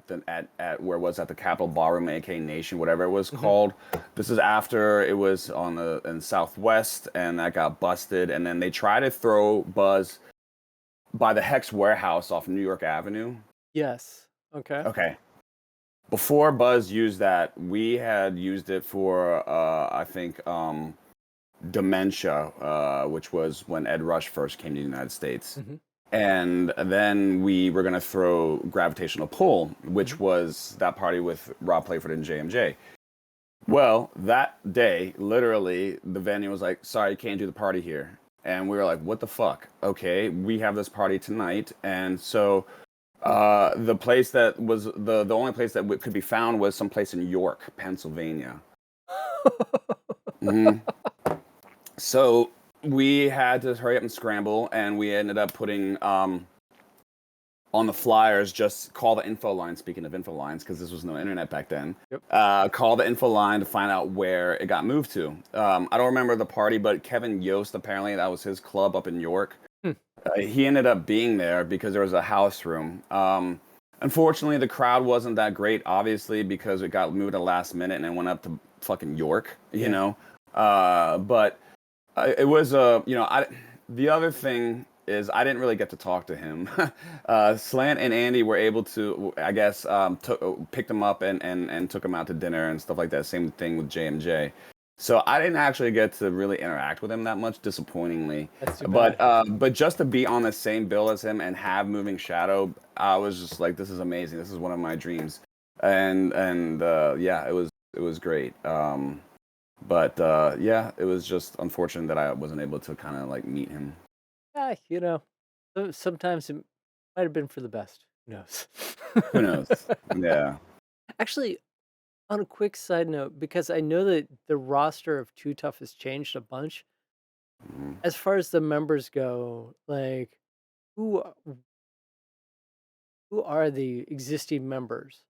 where it was at the Capitol Ballroom, aka Nation, whatever it was Mhm. called. This is after it was in Southwest, and that got busted. And then they tried to throw Buzz by the Hex Warehouse off New York Avenue. Yes. Okay. Okay, before Buzz used that, we had used it for I think dementia, which was when Ed Rush first came to the United States. Mhm. And then we were gonna throw Gravitational Pull, which Mhm. was that party with Rob Playford and JMJ. Well, that day, literally, the venue was like, "Sorry, you can't do the party here." And we were like, "What the fuck?" Okay, we have this party tonight, and so the place that was the only place that could be found was someplace in York, Pennsylvania. Hmm. So we had to hurry up and scramble, and we ended up putting on the flyers just call the info line. Speaking of info lines, because this was no internet back then, Yep. call the info line to find out where it got moved to. I don't remember the party, but Kevin Yost apparently that was his club up in York. Hmm. He ended up being there because there was a house room. Unfortunately, the crowd wasn't that great, obviously, because it got moved at the last minute and it went up to fucking York, Yeah. But it was the other thing is I didn't really get to talk to him. Slant and Andy were able to, I guess, picked him up and took him out to dinner and stuff like that. Same thing with JMJ. So I didn't actually get to really interact with him that much, disappointingly. That's too But bad. but just to be on the same bill as him and have Moving Shadow, I was just like, this is amazing. This is one of my dreams. And yeah, it was great. But yeah, it was just unfortunate that I wasn't able to kind of like meet him. Sometimes it might have been for the best. Who knows? Who knows? Yeah. Actually, on a quick side note, because I know that the roster of Too Tough has changed a bunch. Mhm. As far as the members go, like who who are the existing members?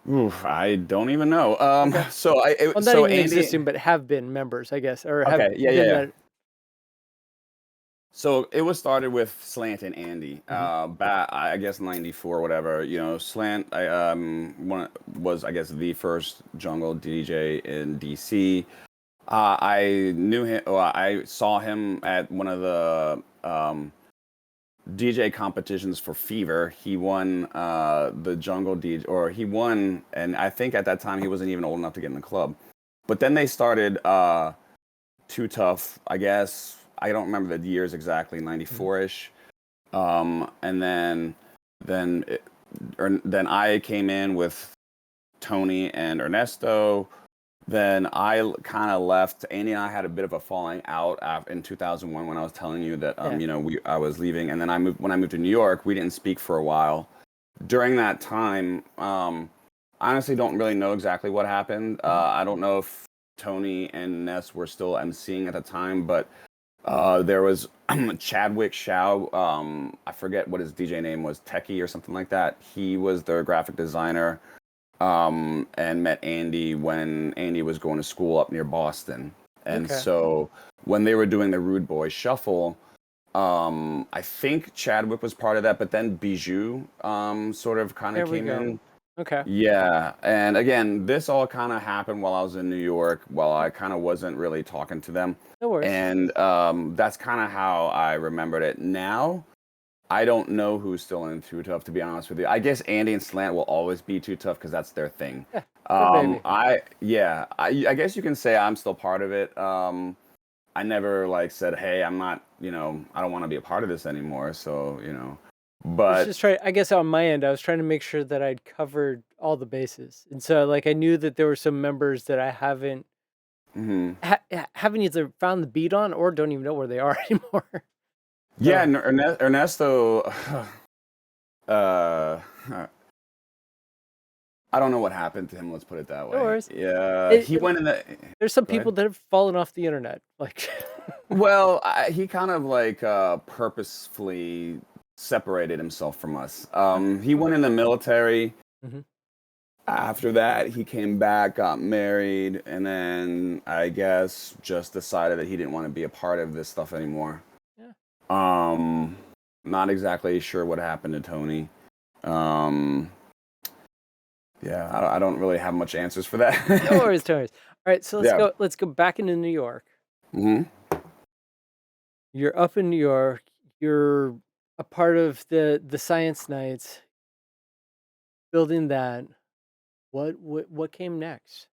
Oof, I don't even know. Okay. Well, not So even Andy. existing, but have been members, I guess, or have Okay, yeah, yeah, been yeah. that. So it was started with Slant and Andy. Mhm. I guess '94, whatever. You know, Slant. Was I guess the first jungle DJ in DC. I knew him. Well, I saw him at one of the DJ competitions for Fever. He won the Jungle DJ, or he won, and I think at that time he wasn't even old enough to get in the club. But then they started Too Tough. I guess I don't remember the years exactly, Mhm. 94 ish. And then then I came in with Tony and Ernesto. Then I kind of left. Andy and I had a bit of a falling out in 2001 when I was telling you that Yeah. I was leaving, and then when I moved to New York, we didn't speak for a while. During that time, I honestly don't really know exactly what happened. Mhm. I don't know if Tony and Ness were still emceeing at the time, but there was Chadwick Shao. I forget what his DJ name was, Techie or something like that. He was their graphic designer, and met Andy when Andy was going to school up near Boston. And Okay. so when they were doing the Rude Boy Shuffle, I think Chadwick was part of that, but then Bijou sort of kind of There we came go. in. Okay. Yeah, and again, this all kind of happened while I was in New York, while I kind of wasn't really talking to them, No worries. and that's kind of how I remembered it. Now, I don't know who's still in Too Tough, to be honest with you. I guess Andy and Slant will always be Too Tough because that's their thing. Yeah. Their baby. I guess you can say I'm still part of it. I never like said, hey, I'm not, I don't want to be a part of this anymore. So, I was but just trying, I guess on my end, I was trying to make sure that I'd covered all the bases. And so like I knew that there were some members that I mhm. haven't either found the beat on or don't even know where they are anymore. Yeah, So Ernesto, uh, I don't know what happened to him. Let's put it that no way. worries. Yeah, It, he it- went in the. there's some Go people ahead. that have fallen off the internet. Like Well, he kind of like purposefully separated himself from us. He went in the military. Mhm. After that, he came back, got married, and then I guess just decided that he didn't want to be a part of this stuff anymore. Yeah. Um, Not exactly sure what happened to Tony. Um, yeah, I don't really have much answers for No that. worries, no worries. All right, so let's Yeah. go. Let's go back into New York. Hmm. You're up in New York. You're a part of the Science Nights, building that. What came next?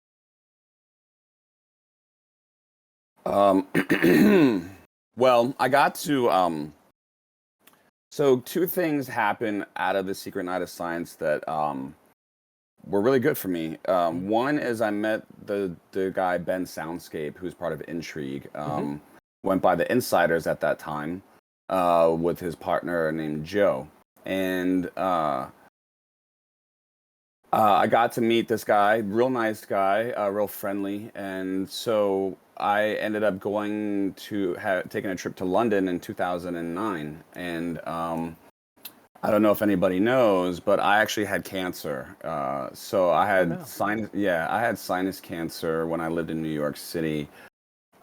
Um, well, I got to so two things happened out of the Secret Night of Science that were really good for me. Mhm. One is I met the guy Ben Soundscape, who's part of Intrigue. Mhm. Went by the Insiders at that time, with his partner named Joe, and I got to meet this guy, real nice guy, real friendly, and so I ended up going to taking a trip to London in 2009, and I don't know if anybody knows, but I actually had cancer. So I Oh had no. I had sinus cancer when I lived in New York City.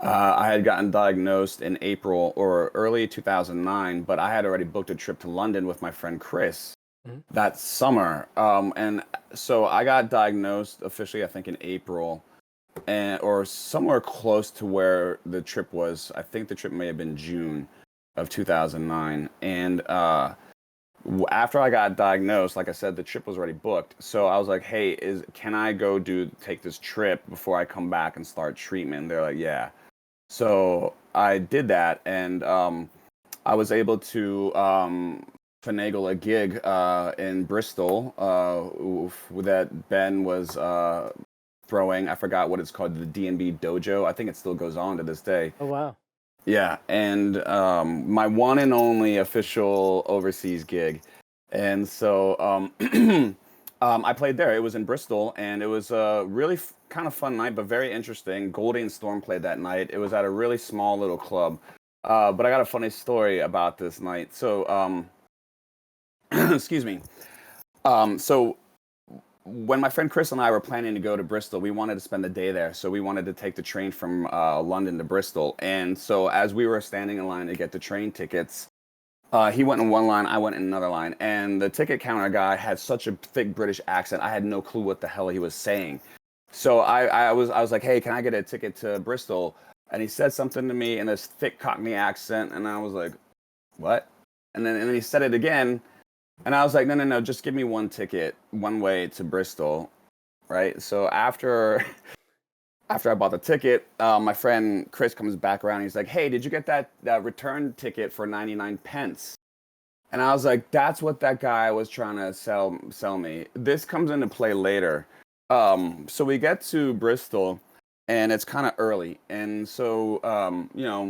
I had gotten diagnosed in April or early 2009, but I had already booked a trip to London with my friend Chris Mhm. that summer. And so I got diagnosed officially, I think, in April, and or somewhere close to where the trip was. I think the trip may have been June of 2009. And after I got diagnosed, like I said, the trip was already booked. So I was like, "Hey, can I go take this trip before I come back and start treatment?" They're like, "Yeah." So I did that, and I was able to finagle a gig in Bristol that Ben was throwing. I forgot what it's called, the DnB dojo. I think it still goes on to this day. Oh, wow. Yeah, and my one and only official overseas gig. And so I played there. It was in Bristol, and it was a really kind of fun night, but very interesting. Goldie and Storm played that night. It was at a really small little club. But I got a funny story about this night. So, excuse me. So when my friend Chris and I were planning to go to Bristol, we wanted to spend the day there. So we wanted to take the train from London to Bristol. And so as we were standing in line to get the train tickets, he went in one line, I went in another line. And the ticket counter guy had such a thick British accent, I had no clue what the hell he was saying. So I was like, hey, can I get a ticket to Bristol? And he said something to me in this thick Cockney accent. And I was like, what? And then he said it again. And I was like, no, just give me one ticket, one way to Bristol, right? So after I bought the ticket, my friend Chris comes back around. And he's like, hey, did you get that return ticket for 99 pence? And I was like, that's what that guy was trying to sell me. This comes into play later. So we get to Bristol, and it's kind of early. And so,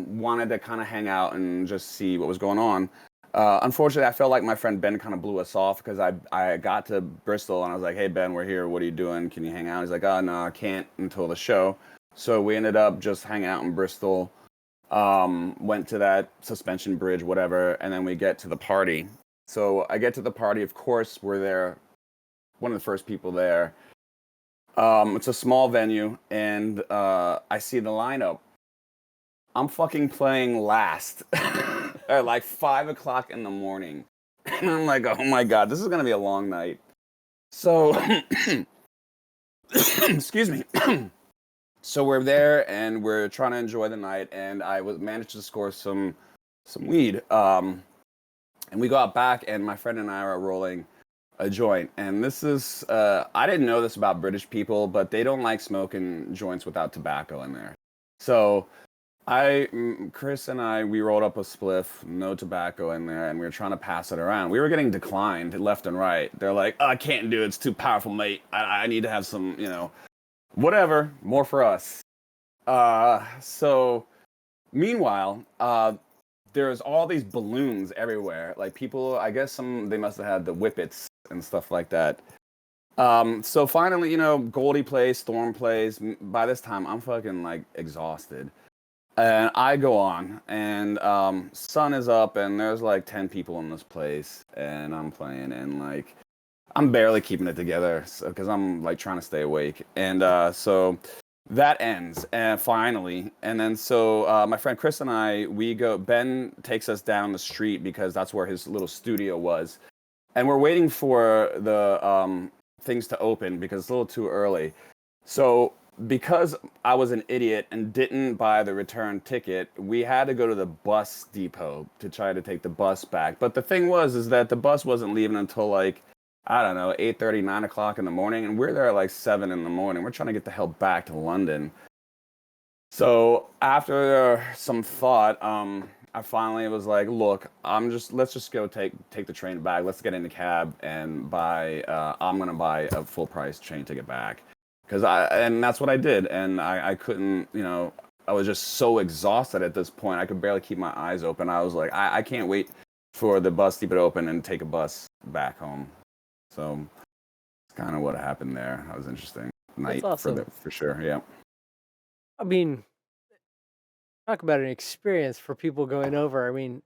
wanted to kind of hang out and just see what was going on. Unfortunately, I felt like my friend Ben kind of blew us off because I got to Bristol and I was like, hey, Ben, we're here. What are you doing? Can you hang out? He's like, oh, no, I can't until the show. So we ended up just hanging out in Bristol, went to that suspension bridge, whatever, and then we get to the party. So I get to the party. Of course, we're there, one of the first people there. It's a small venue, and I see the lineup. I'm fucking playing last at like 5 o'clock in the morning. And I'm like, oh my God, this is going to be a long night. So, excuse me. So we're there and we're trying to enjoy the night. And I managed to score some weed. And we got back and my friend and I are rolling a joint. And this is, I didn't know this about British people, but they don't like smoking joints without tobacco in there. So Chris and I, we rolled up a spliff, no tobacco in there, and we were trying to pass it around. We were getting declined left and right. They're like, oh, I can't do it. It's too powerful, mate. I need to have some, whatever, more for us. So meanwhile, there's all these balloons everywhere. Like people, I guess they must have had the whippets and stuff like that. So finally, Goldie plays, Storm plays. By this time, I'm fucking like exhausted. And I go on, and sun is up, and there's like 10 people in this place, and I'm playing, and like I'm barely keeping it together because I'm like trying to stay awake. And so that ends, and finally, and then so my friend Chris and I, we go. Ben takes us down the street because that's where his little studio was, and we're waiting for the things to open because it's a little too early. So because I was an idiot and didn't buy the return ticket, we had to go to the bus depot to try to take the bus back. But the thing is that the bus wasn't leaving until like, I don't know, 8:30, 9 o'clock in the morning. And we're there at like 7 in the morning. We're trying to get the hell back to London. So after some thought, I finally was like, look, let's just go take the train back. Let's get in the cab and I'm going to buy a full price train ticket back. And that's what I did, and I couldn't, I was just so exhausted at this point. I could barely keep my eyes open. I was like, I can't wait for the bus depot to open and take a bus back home. So it's kind of what happened there. That was an interesting night. That's awesome. For sure. Yeah. I mean, talk about an experience for people going over. I mean,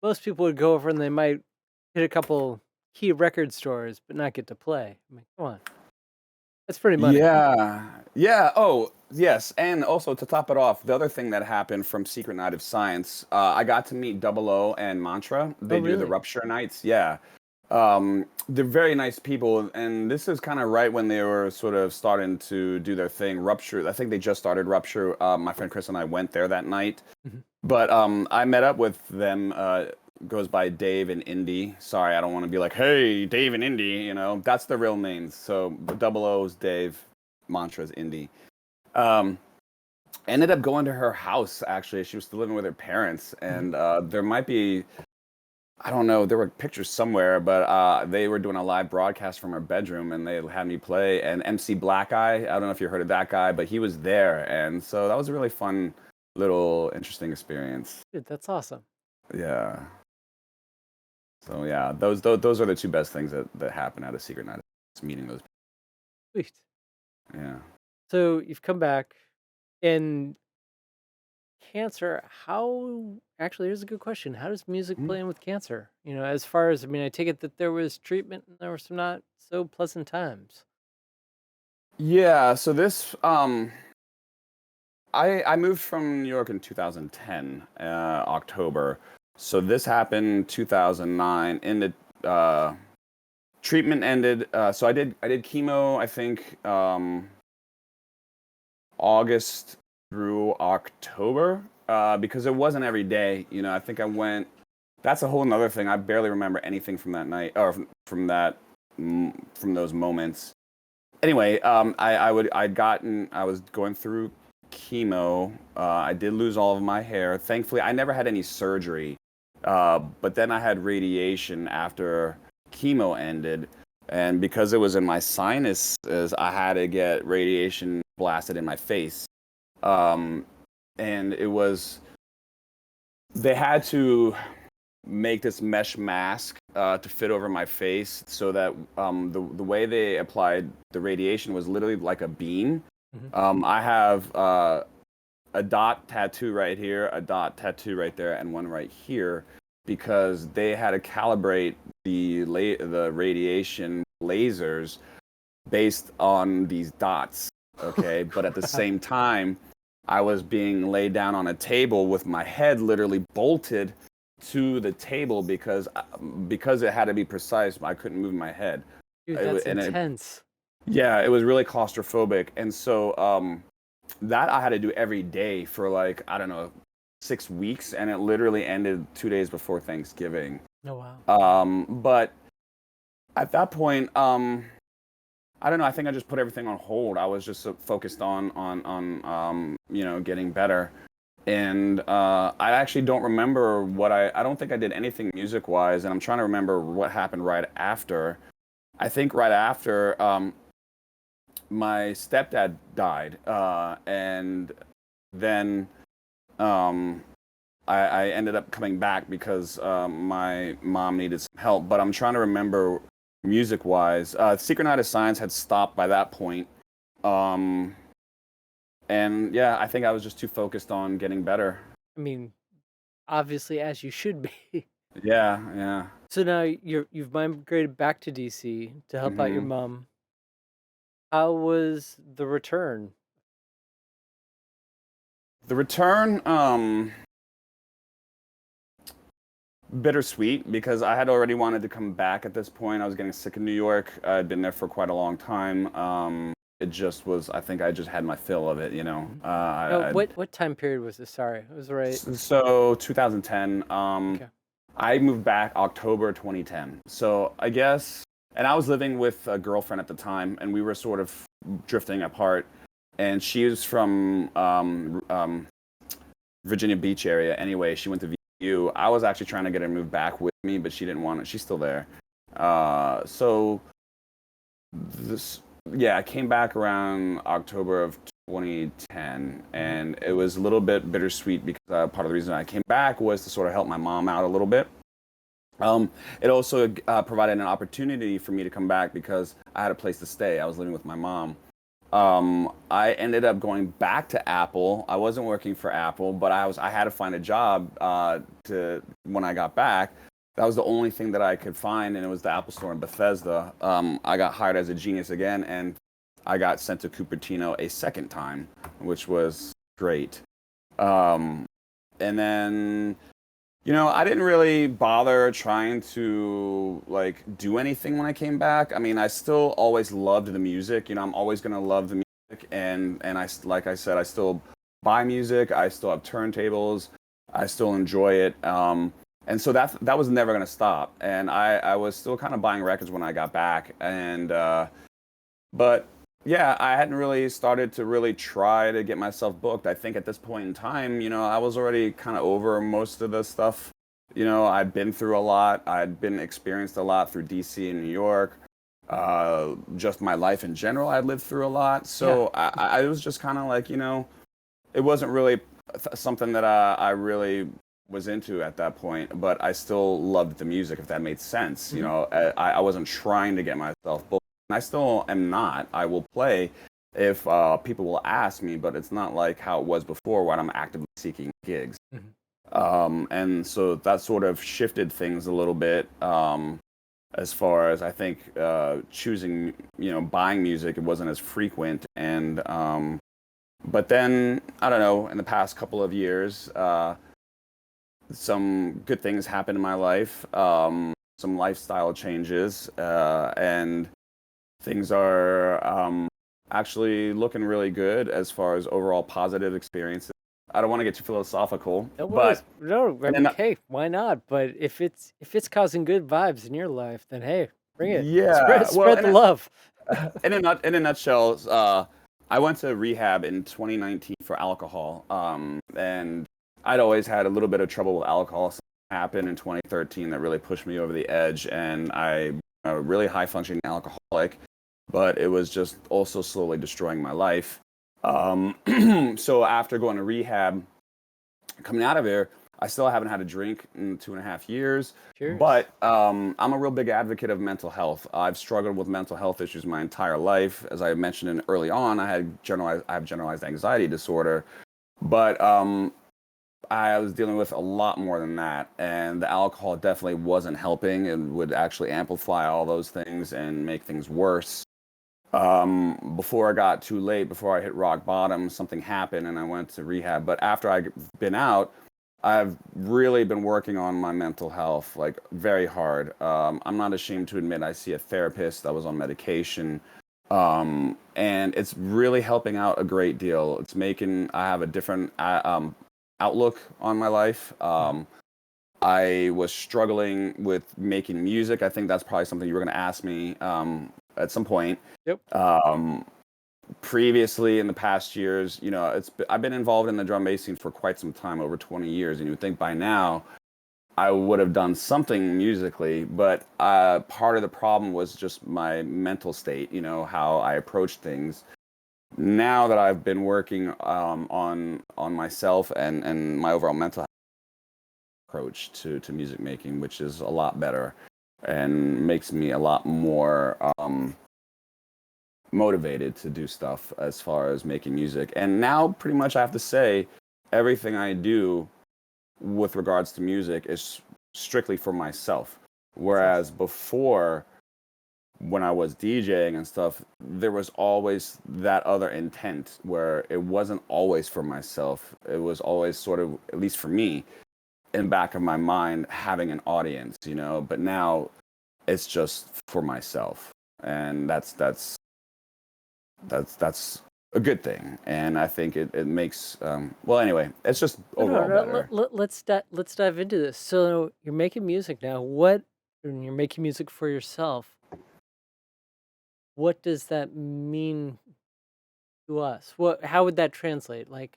most people would go over and they might hit a couple key record stores, but not get to play. I mean, come on. That's pretty money. Yeah. Oh, yes. And also to top it off, the other thing that happened from Secret Night of Science, I got to meet Double O and Mantra. They do the Rupture nights. Yeah. They're very nice people. And this is kind of right when they were sort of starting to do their thing. Rupture, I think they just started Rupture. My friend Chris and I went there that night. Mm-hmm. But I met up with them. Goes by Dave and Indy. Sorry, I don't want to be like, hey, Dave and Indy, that's the real names. So Double O's Dave, Mantra's Indy. Ended up going to her house, actually. She was still living with her parents, and there might be, I don't know. There were pictures somewhere, but they were doing a live broadcast from our bedroom, and they had me play. And MC Black Eye, I don't know if you heard of that guy, but he was there, and so that was a really fun, little interesting experience. Dude, that's awesome. Yeah. So yeah, those are the two best things that happen at a secret night. It's meeting those. Sweet. Yeah. So you've come back, and cancer, how actually, here's a good question. How does music Mm. play in with cancer? As far as, I mean, I take it that there was treatment and there were some not so pleasant times. Yeah. So this I moved from New York in 2010 October. So this happened 2009. In the treatment ended. So I did chemo. I think August through October because it wasn't every day. I think I went. That's a whole nother thing. I barely remember anything from that night or from that from those moments. Anyway, I was going through chemo. I did lose all of my hair. Thankfully, I never had any surgery. But then I had radiation after chemo ended, and because it was in my sinuses, I had to get radiation blasted in my face. Um, and they had to make this mesh mask to fit over my face so that the way they applied the radiation was literally like a beam. I have a dot tattoo right here, a dot tattoo right there, and one right here because they had to calibrate the radiation lasers based on these dots. Okay, but at the same time, I was being laid down on a table with my head literally bolted to the table because it had to be precise. I couldn't move my head. Dude, that's And intense. yeah, it was really claustrophobic, and so that I had to do every day for like I don't know 6 weeks, and it literally ended 2 days before Thanksgiving. Oh, wow. But at that point, I don't know. I think I just put everything on hold. I was just so focused on getting better. And I actually don't remember I don't think I did anything music wise, and I'm trying to remember what happened right after. I think right after my stepdad died, and then I ended up coming back because my mom needed some help. But I'm trying to remember music wise. Secret Night of Science had stopped by that point. And yeah, I think I was just too focused on getting better. I mean, obviously, as you should be. Yeah, yeah. So now you've migrated back to DC to help out your hmm mom. How was the return? The return, bittersweet because I had already wanted to come back at this point. I was getting sick in New York. I'd been there for quite a long time. It just was. I think I just had my fill of it. Mhm. Oh, what time period was this? Sorry, it was right. So 2010. Okay. I moved back October 2010. So I guess, and I was living with a girlfriend at the time, and we were sort of drifting apart. And she was from Virginia Beach area. Anyway, she went to VU. I was actually trying to get her to move back with me, but she didn't want it. She's still there. So this, yeah, I came back around October of 2010, and it was a little bit bittersweet because part of the reason I came back was to sort of help my mom out a little bit. It also provided an opportunity for me to come back because I had a place to stay. I was living with my mom. I ended up going back to Apple. I wasn't working for Apple, but I had to find a job to when I got back. That was the only thing that I could find, and it was the Apple Store in Bethesda. I got hired as a genius again, and I got sent to Cupertino a second time, which was great. And then, I didn't really bother trying to like do anything when I came back. I mean, I still always loved the music. I'm always gonna love the music, and like I said, I still buy music. I still have turntables. I still enjoy it. And so that was never gonna stop. And I was still kind of buying records when I got back. And but yeah, I hadn't really started to really try to get myself booked. I think at this point in time, I was already kind of over most of the stuff. You know, I'd been through a lot. I'd been experienced a lot through DC and New York. Just my life in general, I'd lived through a lot. Yeah. So I was just kind of like, it wasn't really something that I really was into at that point, but I still loved the music, if that made sense. Mhm. I wasn't trying to get myself booked, and I still am not. I will play if people will ask me, but it's not like how it was before when I'm actively seeking gigs. Mhm. And so that sort of shifted things a little bit. As far as I think choosing, buying music, it wasn't as frequent. And but then I don't know. In the past couple of years, some good things happened in my life. Some lifestyle changes, and things are actually looking really good as far as overall positive experiences. I don't want to get too philosophical, No but worries. No, I and mean, then, hey, why not? But if it's causing good vibes in your life, then hey, bring it. yeah, Spread the love. in a nutshell, I went to rehab in 2019 for alcohol, and I'd always had a little bit of trouble with alcohol. Something happened in 2013 that really pushed me over the edge, and I'm a really high functioning alcoholic, but it was just also slowly destroying my life. So after going to rehab, coming out of here, I still haven't had a drink in 2.5 years. Cheers. But I'm a real big advocate of mental health. I've struggled with mental health issues my entire life. As I mentioned early on, I have generalized anxiety disorder. But I was dealing with a lot more than that, and the alcohol definitely wasn't helping, and would actually amplify all those things and make things worse. Before it got too late, before I hit rock bottom, something happened and I went to rehab. But after I've been out, I've really been working on my mental health, like very hard. I'm not ashamed to admit I see a therapist. I was on medication. And it's really helping out a great deal. I have a different outlook on my life. Mhm. I was struggling with making music. I think that's probably something you were going to ask me at some point. Yep. Um, Previously, in the past years, I've been involved in the drum bass scene for quite some time, over 20 years, and you would think by now I would have done something musically, but part of the problem was just my mental state, how I approach things. Now that I've been working on myself and my overall mental approach to music making, which is a lot better and makes me a lot more motivated to do stuff as far as making music. And now, pretty much, I have to say, everything I do with regards to music is strictly for myself. That's Whereas before, when I was DJing and stuff, there was always that other intent where it wasn't always for myself. It was always sort of, at least for me, in back of my mind, having an audience, But now it's just for myself, and that's a good thing, and I think it makes well, anyway, it's just No, no, overall no. better. Let's dive into this. So you're making music now. When you're making music for yourself, what does that mean to us? How would that translate? Like,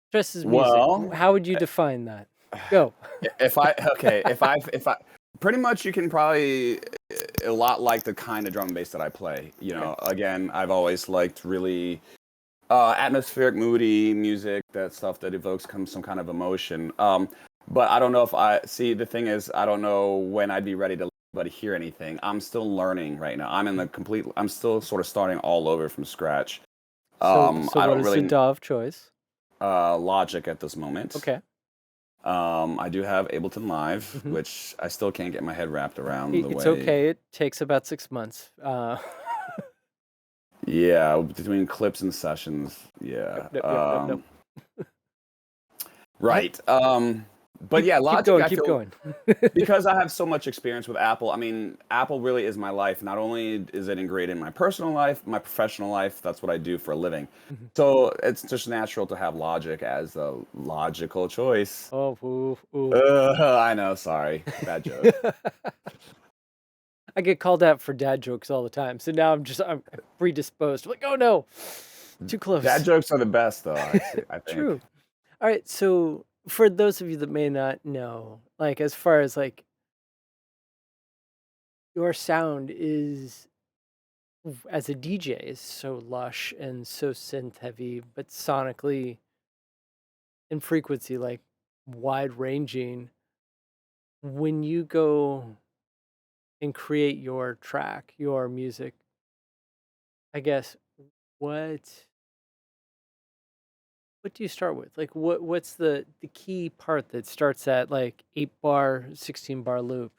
stress is music. Well, How would you define that? Go. if I okay, if I pretty much, you can probably a lot like the kind of drum and bass that I play. Okay. Again, I've always liked really atmospheric, moody music, that stuff that evokes some kind of emotion. But I don't know if I see. The thing is, I don't know when I'd be ready to let anybody hear anything. I'm still learning right now. I'm still sort of starting all over from scratch. So I what don't is the really DAW of choice? Logic at this moment. Okay. I do have Ableton Live, Hmm. which I still can't get my head wrapped around the It's way. okay. It takes about 6 months. Yeah, between clips and sessions. Yep, Yeah. yep, yep, yep, yep. I Right. But keep yeah, keep Logic, going, I keep feel, going. because I have so much experience with Apple. I mean, Apple really is my life. Not only is it ingrained in my personal life, my professional life, that's what I do for a living. Mhm. So it's just natural to have Logic as the logical choice. Oh, ooh, ooh. I know, sorry. Bad joke. I get called out for dad jokes all the time, so now I'm predisposed. Like, oh no, too Dad close. jokes are the best, though, I think. True. All right, so for those of you that may not know, like as far as like your sound is as a DJ is so lush and so synth heavy, but sonically and frequency like wide ranging. When you go and create your track, your music, I guess what what do you start with? Like what's the key part that starts at like 8 bar, 16 bar loop?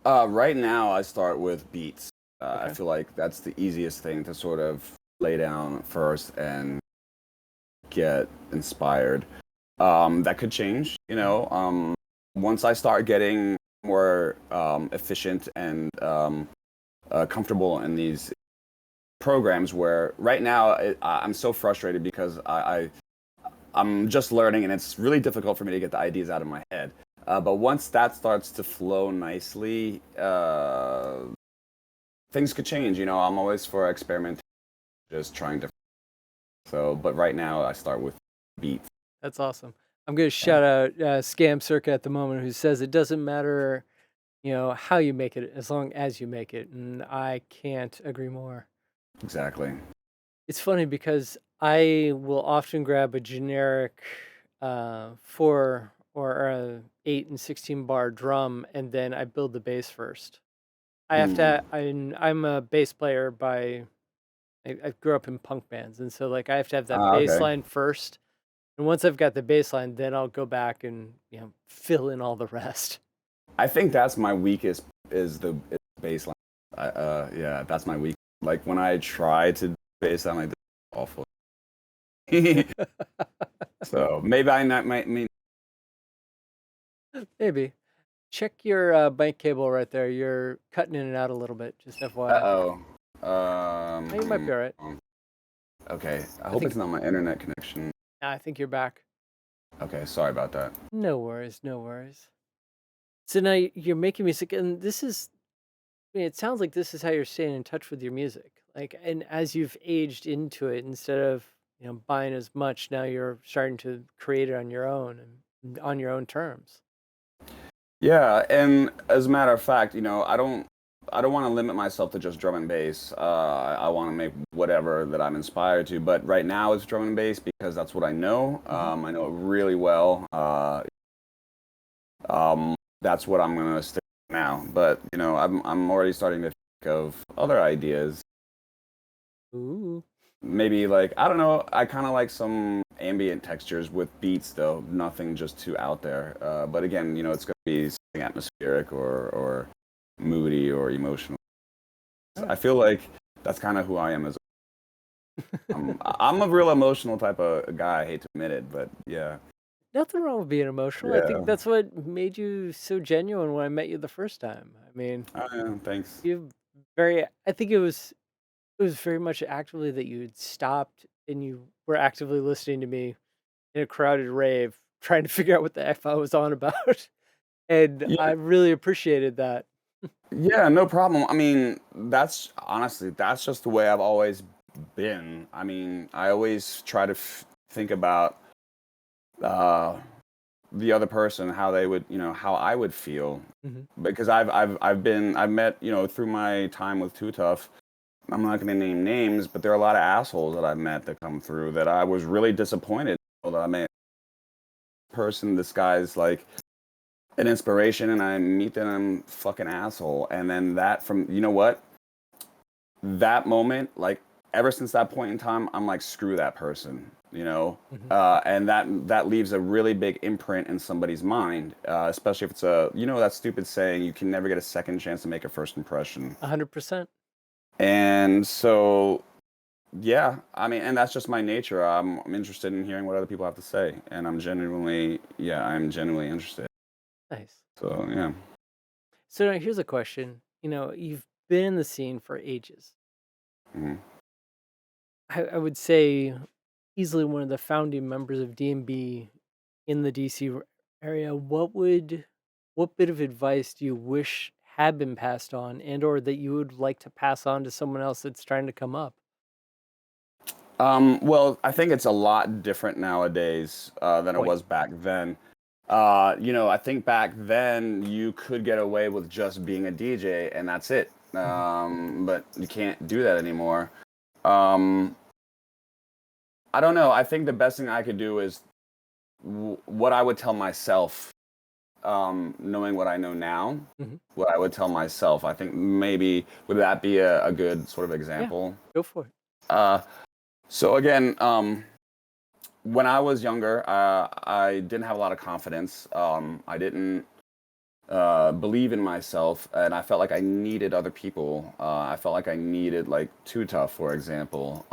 Right now, I start with beats. I Okay. feel like that's the easiest thing to sort of lay down first and get inspired. That could change, Mhm. once I start getting more efficient and comfortable in these programs. Where right now I'm so frustrated because I'm just learning, and it's really difficult for me to get the ideas out of my head. But once that starts to flow nicely, things could change. I'm always for experimenting, just trying to. So, but right now I start with beats. That's awesome. I'm gonna Yeah, shout out Scam Circa at the moment, who says it doesn't matter, how you make it as long as you make it, and I can't agree more. exactly. It's funny because I will often grab a generic 4 or 8 and 16 bar drum, and then I build the bass first. I have Mm. to. I'm a bass player by. I grew up in punk bands, and so like I have to have that bass Okay. line first. And once I've got the bass line, then I'll go back and fill in all the rest. I think that's my weakest is bass line. Yeah, that's my weak. Like when I try to bass, I'm like, this is awful. So maybe I not might mean. Maybe check your mic cable right there. You're cutting in and out a little bit. Just FYI. Uh oh. You might be all right. Okay. I I hope think. it's not my internet connection. I think you're back. Okay. Sorry about that. No worries. No worries. So now you're making music, and this is. I mean, it sounds like this is how you're staying in touch with your music. Like, and as you've aged into it, instead of buying as much, now you're starting to create it on your own and on your own terms. Yeah, and as a matter of fact, I don't want to limit myself to just drum and bass. I want to make whatever that I'm inspired to. But right now it's drum and bass because that's what I know. Hmm. I know it really well. That's what I'm gonna stick with now. But I'm already starting to think of other ideas. Ooh. Maybe like I don't know. I kind of like some ambient textures with beats, though. Nothing just too out there. But again, it's gonna be something atmospheric or moody or emotional. All I right. feel like that's kind of who I am. I'm a real emotional type of guy. I hate to admit it, but yeah, Nothing wrong with being emotional. I think yeah. that's what made you so genuine when I met you the first time. I mean, Yeah, thanks. you very. I think it was very much actively that you had stopped and you were actively listening to me in a crowded rave, trying to figure out what the f I was on about, and Yeah, I really appreciated that. yeah, no problem. I mean, that's honestly, that's just the way I've always been. I mean, I always try to think about uh, the other person, how they would, how I would feel, Hmm. because I've met, through my time with Too Tough. I'm not going to name names, but there are a lot of assholes that I've met that come through that I was really disappointed that I met a person. This guy's like an inspiration, and I meet them, I'm fucking asshole. And then that from what that moment, like ever since that point in time, I'm like screw that person, Hmm. and that leaves a really big imprint in somebody's mind, especially if it's that stupid saying you can never get a second chance to make a first impression. 100%. And so yeah, I mean, and that's just my nature. I'm interested in hearing what other people have to say, and I'm genuinely interested. Nice. So yeah. So now here's a question. You've been in the scene for ages. Mhm. I would say easily one of the founding members of DnB in the DC area. What bit of advice do you wish had been passed on and or that you would like to pass on to someone else that's trying to come up? Well, I think it's a lot different nowadays than it Point. was back then. I think back then you could get away with just being a DJ and that's it. Mhm. But you can't do that anymore. Um, I don't know. I think the best thing I could do is what I would tell myself, knowing what I know now, Mhm. what I would tell myself. I think maybe would that be a good sort of Yeah, example? go for it. Uh, so again, when I was younger, I didn't have a lot of confidence. I didn't believe in myself, and I felt like I needed other people. I felt like I needed like Too Tough, for example,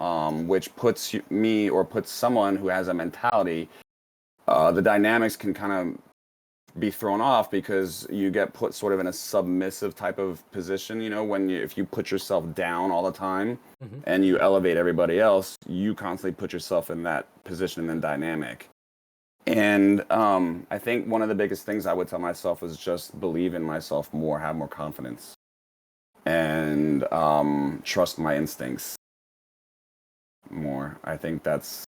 which puts me or puts someone who has a mentality. The dynamics can kind of be thrown off because you get put sort of in a submissive type of position. When if you put yourself down all the time Mhm. and you elevate everybody else, you constantly put yourself in that position and dynamic. And I think one of the biggest things I would tell myself is just believe in myself more, have more confidence, and trust my instincts more. I think that's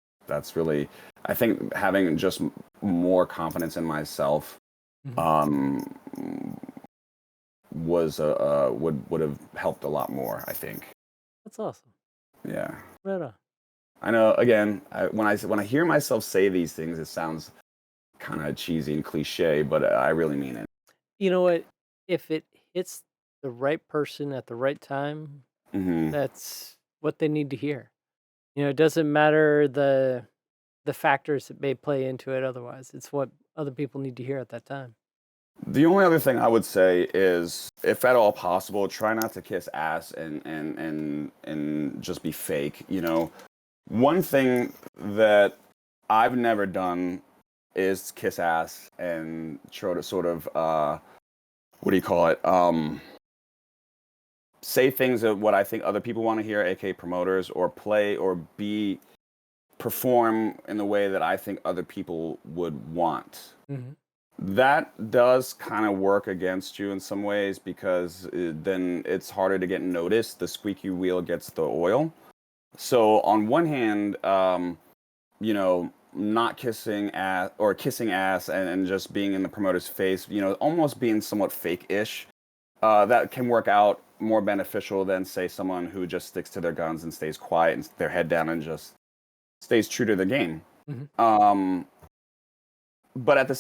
really. I think having just more confidence in myself Mhm. um, would have helped a lot more. I think. That's awesome. Yeah, Right on. I know. Again, when I hear myself say these things, it sounds kind of cheesy and cliche, but I really mean it. You know what? If it hits the right person at the right time, Hmm. that's what they need to hear. It doesn't matter the factors that may play into it otherwise. It's what other people need to hear at that time. The only other thing I would say is, if at all possible, try not to kiss ass and just be fake. One thing that I've never done is kiss ass and try to sort of what do you call it? Say things of what I think other people want to hear, aka promoters, or play or be perform in the way that I think other people would want. Mhm. That does kind of work against you in some ways because then it's harder to get noticed. The squeaky wheel gets the oil. So on one hand, not kissing ass or kissing ass and just being in the promoter's face, almost being somewhat fake-ish, that can work out more beneficial than say someone who just sticks to their guns and stays quiet and their head down and just stays true to the game. Mhm. Um, but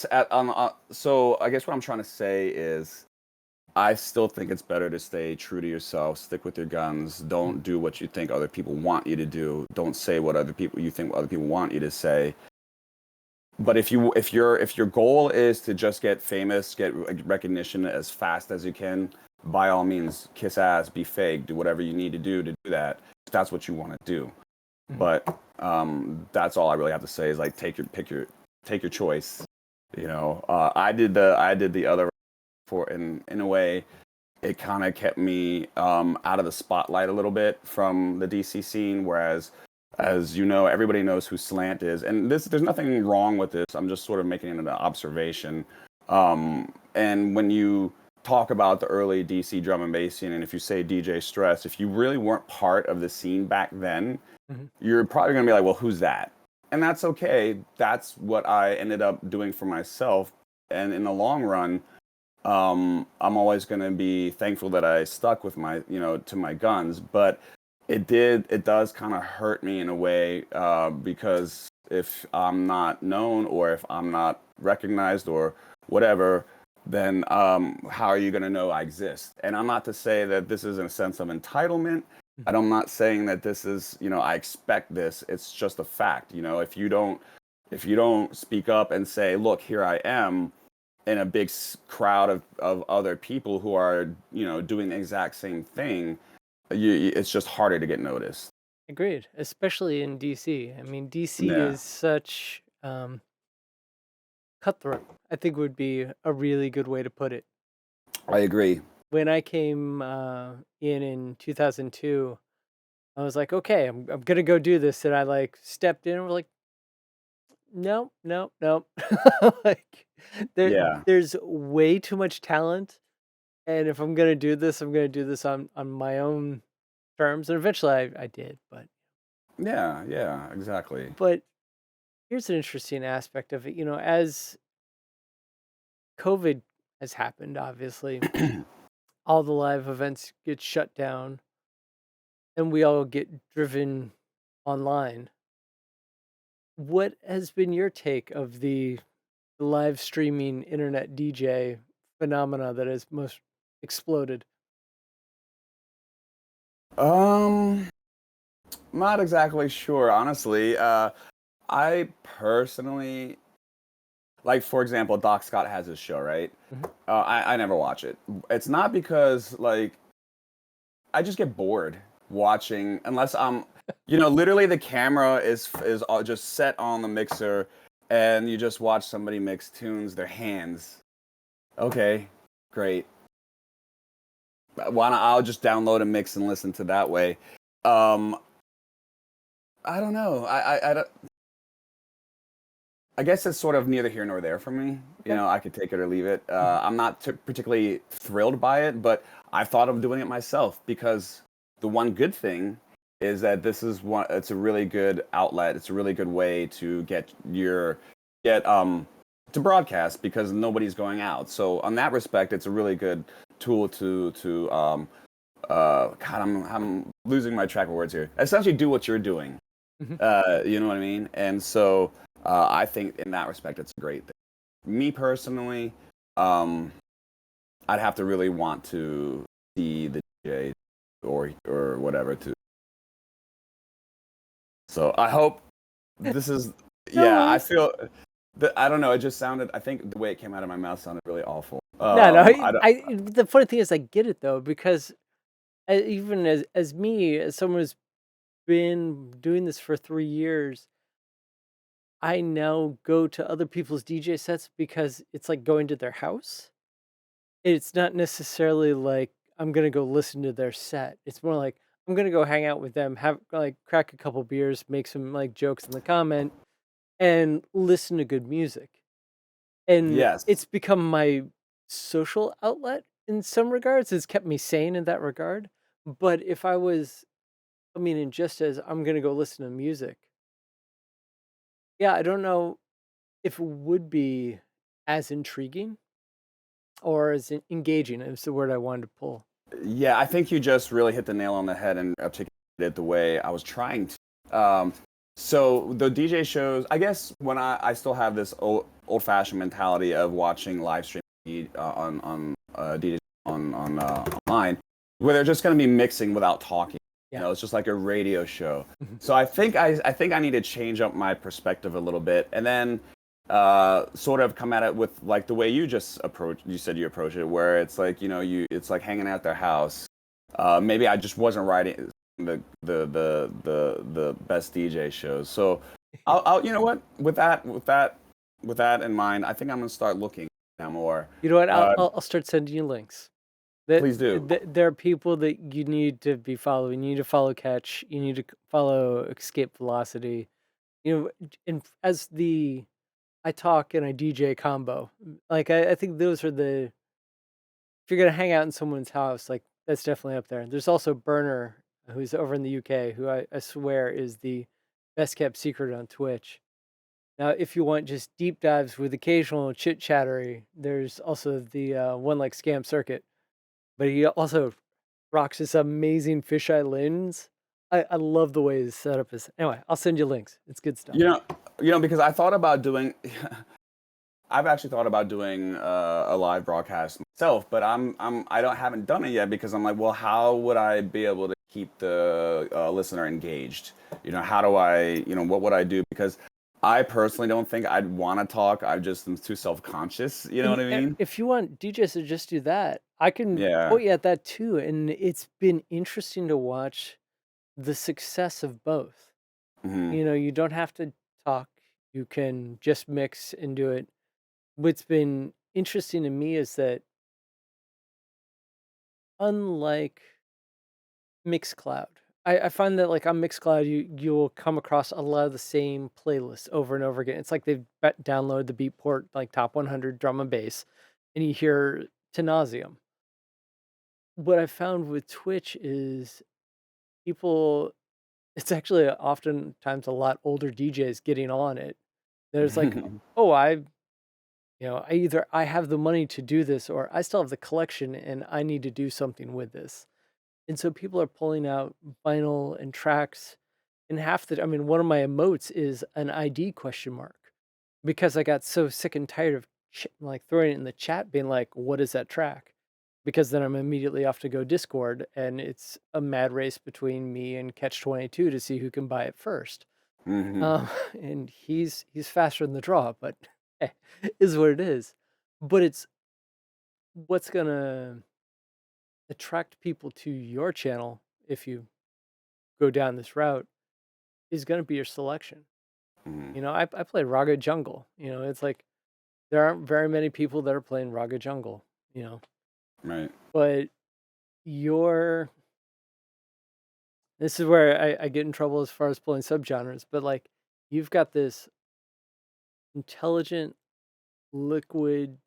so I guess what I'm trying to say is I still think it's better to stay true to yourself, stick with your guns, don't Mhm. do what you think other people want you to do, don't say what other people you think other people want you to say. But if your goal is to just get famous, get recognition as fast as you can, by all means, kiss ass, be fake, do whatever you need to do that. If that's what you want to do. Mhm. But that's all I really have to say is like take your choice. I did the other for in a way it kind of kept me out of the spotlight a little bit from the DC scene. Whereas, as you know, everybody knows who Slant is, and there's nothing wrong with this. I'm just sort of making an observation. And when you talk about the early DC drum and bass scene, and if you say DJ Stress, if you really weren't part of the scene back then, Mhm. you're probably gonna be like, well, who's that? And that's okay. That's what I ended up doing for myself. And in the long run, I'm always going to be thankful that I stuck with to my guns. But it does kind of hurt me in a way because if I'm not known or if I'm not recognized or whatever, then how are you going to know I exist? And I'm not to say that this is in a sense of entitlement. Mhm. And I'm not saying that this is, I expect this. It's just a fact. If you don't speak up and say, look, here I am, in a big crowd of other people who are doing the exact same thing, it's just harder to get noticed. Agreed, especially in DC. I mean, DC Yeah, is such cutthroat. I think would be a really good way to put it. I agree. When I came in 2002, I was like, okay, I'm gonna go do this, and I like stepped in and was like, no, no, no, like Yeah, there's way too much talent, and if I'm gonna do this on my own terms, and eventually I did, but Yeah, yeah, exactly. But here's an interesting aspect of it. As COVID has happened, obviously, all the live events get shut down and we all get driven online. What has been your take of the live streaming internet DJ phenomena that has most exploded? Um, not exactly sure, honestly. I personally like, for example, Doc Scott has his show, right? Mhm. I never watch it. It's not because like I just get bored watching unless literally the camera is all just set on the mixer, and you just watch somebody mix tunes, their hands. Okay, great. Why not? I'll just download a mix and listen to that way. Um, I don't know. I guess it's sort of neither here nor there for me. Okay. I could take it or leave it. Mhm. I'm not particularly thrilled by it, but I thought of doing it myself because the one good thing is that this is one. It's a really good outlet. It's a really good way to get to broadcast because nobody's going out. So on that respect, it's a really good tool God, I'm losing my track of words here. Essentially, do what you're doing. Mhm. You know what I mean? And so I think in that respect, it's a great thing. Me personally, um, I'd have to really want to see the DJ or whatever to. So I hope this is. No Yeah, I worries. feel. I don't know. It just sounded. I think the way it came out of my mouth sounded really awful. No, no. I don't. The funny thing is, I get it though, because even as me, as someone who's been doing this for 3 years, I now go to other people's DJ sets because it's like going to their house. It's not necessarily like I'm gonna go listen to their set. It's more like I'm gonna go hang out with them, have like crack a couple beers, make some like jokes in the comment, and listen to good music. And Yes. it's become my social outlet in some regards. It's kept me sane in that regard. But if I was, I mean, and just as I'm gonna go listen to music, yeah, I don't know if it would be as intriguing or as engaging is the word I wanted to pull. Yeah, I think you just really hit the nail on the head and articulated it the way I was trying to. So the DJ shows, I guess when I still have this old fashioned mentality of watching live stream on DJ on online, where they're just going to be mixing without talking. Yeah. It's just like a radio show. Mhm. So I think I need to change up my perspective a little bit, and then sort of come at it with like the way you said you approach it, where it's like it's like hanging out at their house. Maybe I just wasn't writing the best DJ shows. So I'll you know what, with that in mind, I think I'm gonna start looking now more. You know what? I'll, uh, I'll I'll start sending you links. That, Please do. there are people that you need to be following. You need to follow Catch. You need to follow Escape Velocity. And as the I talk and I DJ combo, like I think those are the if you're gonna hang out in someone's house, like that's definitely up there. There's also Burner, who's over in the UK, who I swear is the best kept secret on Twitch. Now, if you want just deep dives with occasional chit chattery, there's also the one like Scam Circuit, but he also rocks this amazing fisheye lens. I love the way his setup is. Anyway, I'll send you links. It's good stuff. You know, because I thought about doing. I've actually thought about doing a live broadcast myself, but I don't haven't done it yet because I'm like, well, how would I be able to keep the listener engaged? How do I, what would I do? Because I personally don't think I'd want to talk. I just am too self conscious. You know what I mean? If you want DJs to just do that, I can Yeah. point you at that too. And it's been interesting to watch the success of both. Hmm. You don't have to talk, you can just mix and do it. What's been interesting to me is that unlike Mixcloud, I find that like on Mixcloud, you'll come across a lot of the same playlists over and over again. It's like they've downloaded the Beatport like top 100 drum and bass, and you hear to nauseum. What I found with Twitch is people. it's actually oftentimes a lot older DJs getting on it. There's like, oh, I have the money to do this, or I still have the collection and I need to do something with this. And so people are pulling out vinyl and tracks, and I mean, one of my emotes is an ID question mark because I got so sick and tired of like throwing it in the chat, being like, "What is that track?" Because then I'm immediately off to go Discord, and it's a mad race between me and Catch 22 to see who can buy it first. Hmm. And he's faster in the draw, but is what it is. But it's what's gonna attract people to your channel if you go down this route is gonna be your selection. Hmm. I play Raga Jungle. It's like there aren't very many people that are playing Raga Jungle. You know, Right. but your this is where I get in trouble as far as pulling subgenres. But like you've got this intelligent, liquid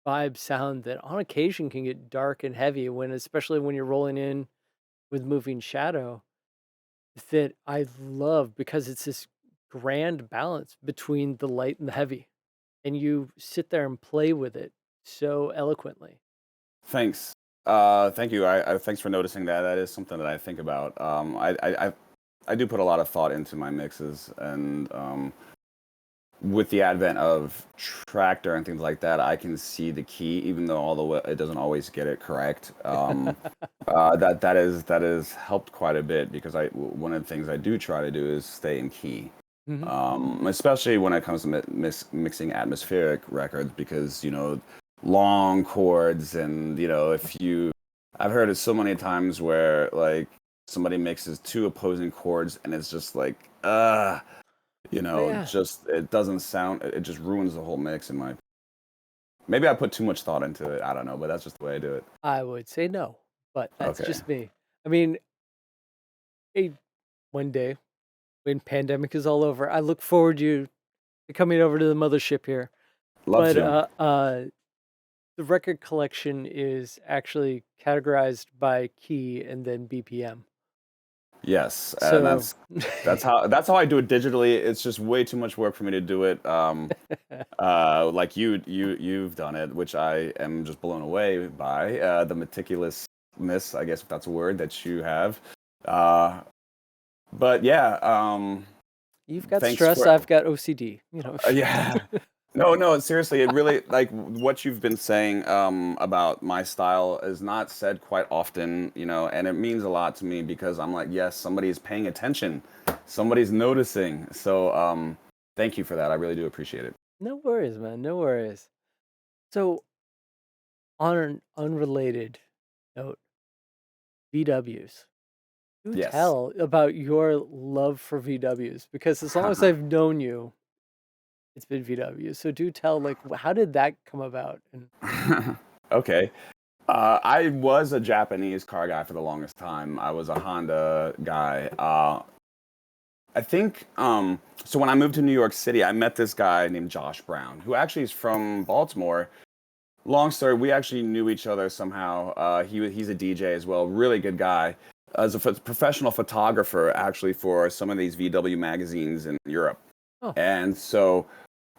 vibe sound that on occasion can get dark and heavy especially when you're rolling in with moving shadow that I love because it's this grand balance between the light and the heavy. And you sit there and play with it so eloquently. Thanks. Thank you. Thanks for noticing that. That is something that I think about. I do put a lot of thought into my mixes, and with the advent of Tractor and things like that, I can see the key, even though although it doesn't always get it correct. That is helped quite a bit because one of the things I do try to do is stay in key, Mhm. especially when it comes to mixing atmospheric records because long chords and if you I've heard it so many times where like somebody mixes two opposing chords and it's just like Oh, yeah. just it doesn't sound it just ruins the whole mix in my maybe I put too much thought into it. I don't know, but that's just the way I do it. I would say no, but that's Okay. just me. I mean, hey, one day when pandemic is all over, I look forward to you coming over to the mothership here. Love But to. the record collection is actually categorized by key and then BPM. Yes, and So that's how I do it digitally. It's just way too much work for me to do it. Like you've done it, which I am just blown away by the meticulousness, I guess if that's a word that you have. Uh, but yeah, you've got thanks stress, for I've got OCD. yeah. No, no, seriously, it really like what you've been saying about my style is not said quite often, and it means a lot to me because I'm like, yes, somebody's paying attention, somebody's noticing. So, thank you for that. I really do appreciate it. No worries, man. No worries. So, on an unrelated note, VWs. Do Yes. tell about your love for VWs because as long as I've known you, it's been VWs. So do tell, like, how did that come about? And Okay. I was a Japanese car guy for the longest time. I was a Honda guy. I think so when I moved to New York City, I met this guy named Josh Brown, who actually is from Baltimore. Long story, we actually knew each other somehow. He's a DJ as well, really good guy. As a professional photographer, actually for some of these VW magazines in Europe, oh, and so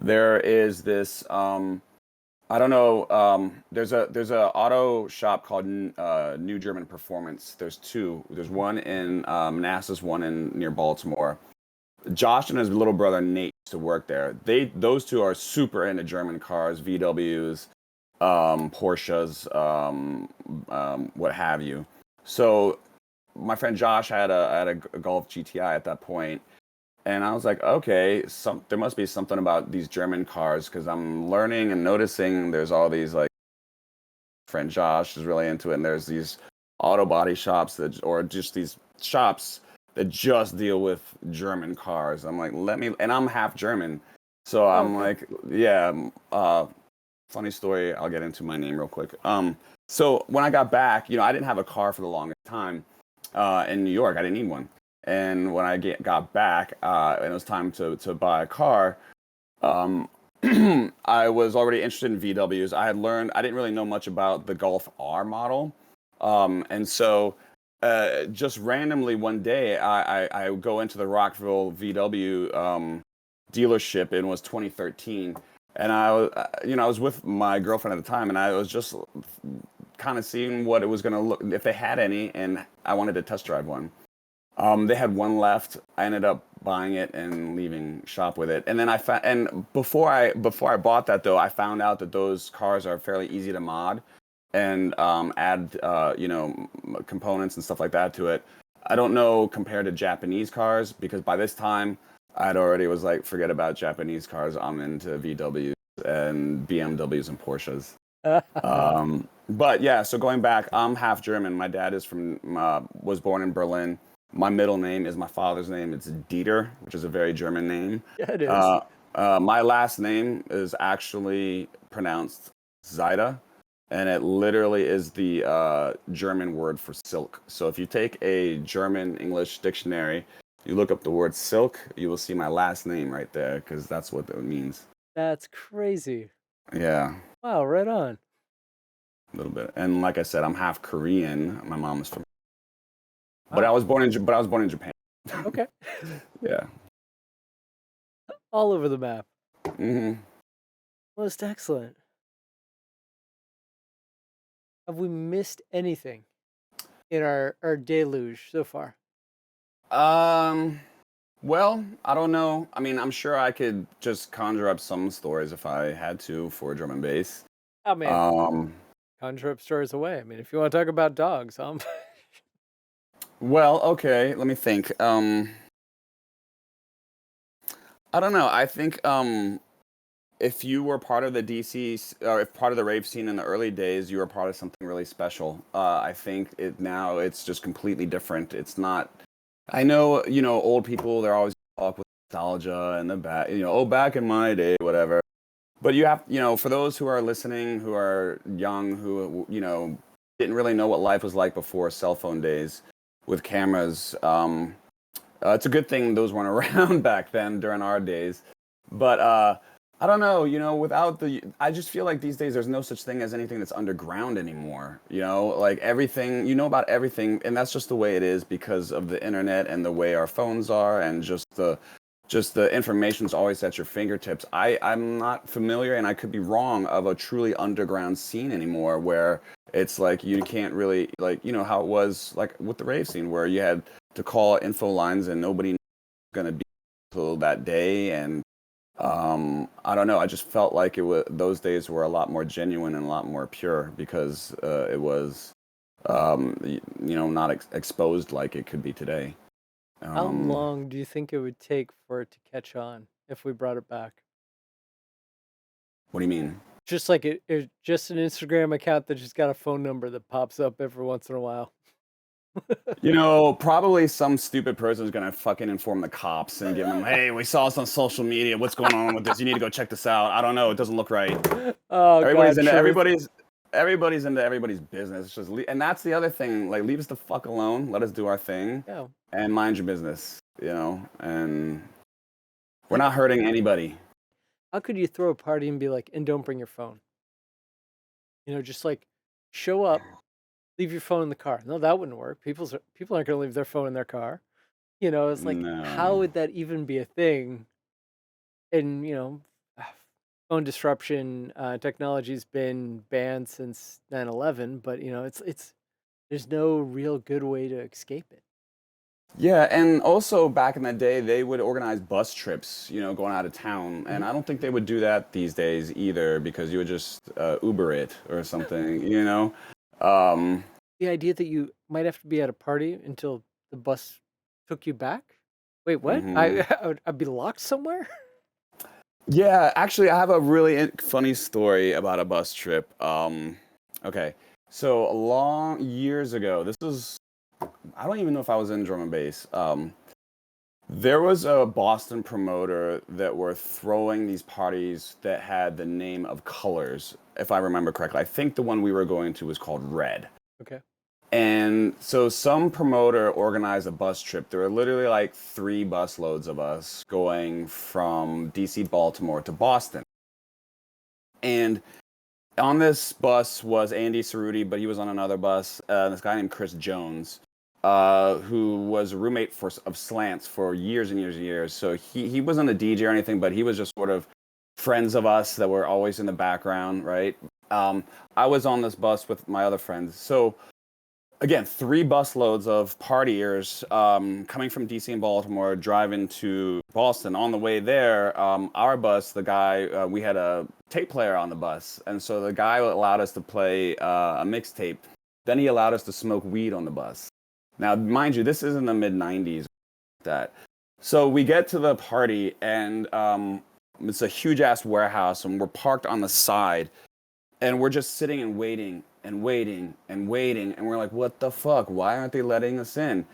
there is this. I don't know. There's a auto shop called New German Performance. There's two. There's one in Manassas, one in near Baltimore. Josh and his little brother Nate used to work there. Those two are super into German cars, VWs, Porsches, what have you. So my friend Josh had a Golf GTI at that point, and I was like, okay, there must be something about these German cars because I'm learning and noticing there's all these like friend Josh is really into it, and there's these auto body shops or just these shops that just deal with German cars. I'm like, and I'm half German, so oh, I'm okay. like, yeah. Funny story. I'll get into my name real quick. So when I got back, I didn't have a car for the longest time in New York. I didn't need one. And when I got back, and it was time to buy a car, um, I was already interested in VWs. I didn't really know much about the Golf R model. And so just randomly one day, I go into the Rockville VW dealership. It was 2013, and I was with my girlfriend at the time, and I was just kind of seeing what it was going to look if they had any, and I wanted to test drive one. They had one left. I ended up buying it and leaving shop with it. And then before I bought that though, I found out that those cars are fairly easy to mod and add components and stuff like that to it. I don't know compared to Japanese cars because by this time I'd already was like, forget about Japanese cars. I'm into VWs and BMWs and Porsches. But yeah, so going back, I'm half German. My dad was born in Berlin. My middle name is my father's name. It's Dieter, which is a very German name. Yeah, it is. My last name is actually pronounced Zaida, and it literally is the German word for silk. So if you take a German English dictionary, you look up the word silk, you will see my last name right there because that's what it means. That's crazy. Yeah. Wow, right on. A little bit. And like I said, I'm half Korean. My mom is from But Wow. I was born in Japan. Okay. Yeah. All over the map. hmm Most excellent. Have we missed anything in our deluge so far? Well, I don't know. I mean, I'm sure I could just conjure up some stories if I had to for a drum and bass. Oh man, Um, conjure up stories away. I mean, if you want to talk about dogs, well, okay, let me think. I don't know. I think if you were part of the or if part of the rave scene in the early days, you were part of something really special. I think now it's just completely different. It's not. I know, old people. They're always talk with nostalgia and the back. Oh, back in my day, whatever. But you have, for those who are listening, who are young, who didn't really know what life was like before cell phone days with cameras. It's a good thing those weren't around back then during our days. But I don't know, I just feel like these days there's no such thing as anything that's underground anymore. Like everything, about everything, and that's just the way it is because of the internet and the way our phones are, and just the information's always at your fingertips. I'm not familiar, and I could be wrong, of a truly underground scene anymore where it's like you can't really, like, how it was like with the rave scene where you had to call info lines and nobody was going to be until that day. And I don't know. I just felt like those days were a lot more genuine and a lot more pure because it was, not exposed like it could be today. how Um, long do you think it would take for it to catch on if we brought it back? what do you mean? Just like it just an Instagram account that just got a phone number that pops up every once in a while. Probably some stupid person is gonna fucking inform the cops and give them, hey, we saw this on social media. What's going on with this? You need to go check this out. I don't know. It doesn't look right. Oh Everybody's God, into truth. everybody's into everybody's business. It's just, and that's the other thing. Like, leave us the fuck alone. Let us do our thing Yeah. and mind your business. And we're not hurting anybody. How could you throw a party and be like, and don't bring your phone? Just like show up, leave your phone in the car. No, that wouldn't work. People aren't going to leave their phone in their car. It's like, how No. would that even be a thing? And phone disruption technology's been banned since 9/11, but it's there's no real good way to escape it. Yeah, and also back in the day, they would organize bus trips, going out of town, and Mhm. I don't think they would do that these days either because you would just Uber it or something. Um, The idea that you might have to be at a party until the bus took you back. Wait, what? mhm. I'd be locked somewhere. Yeah, actually, I have a really funny story about a bus trip. Okay, so long years ago, I don't even know if I was in drum and bass. There was a Boston promoter that were throwing these parties that had the name of colors, if I remember correctly. I think the one we were going to was called Red. Okay. And so some promoter organized a bus trip. There were literally like 3 busloads of us going from DC, Baltimore to Boston. And on this bus was Andy Cerruti, but he was on another bus. This guy named Chris Jones. who was a roommate of Slants for years and years and years. So he wasn't a DJ or anything, but he was just sort of friends of us that were always in the background, right? I was on this bus with my other friends. So again, 3 busloads of partiers coming from DC and Baltimore, driving to Boston. On the way there, our bus, the guy, we had a tape player on the bus, and so the guy allowed us to play a mixtape. Then he allowed us to smoke weed on the bus. Now, mind you, this is in the mid '90s. That. So we get to the party, and it's a huge ass warehouse, and we're parked on the side, and we're just sitting and waiting and waiting and waiting, and we're like, what the fuck? Why aren't they letting us in?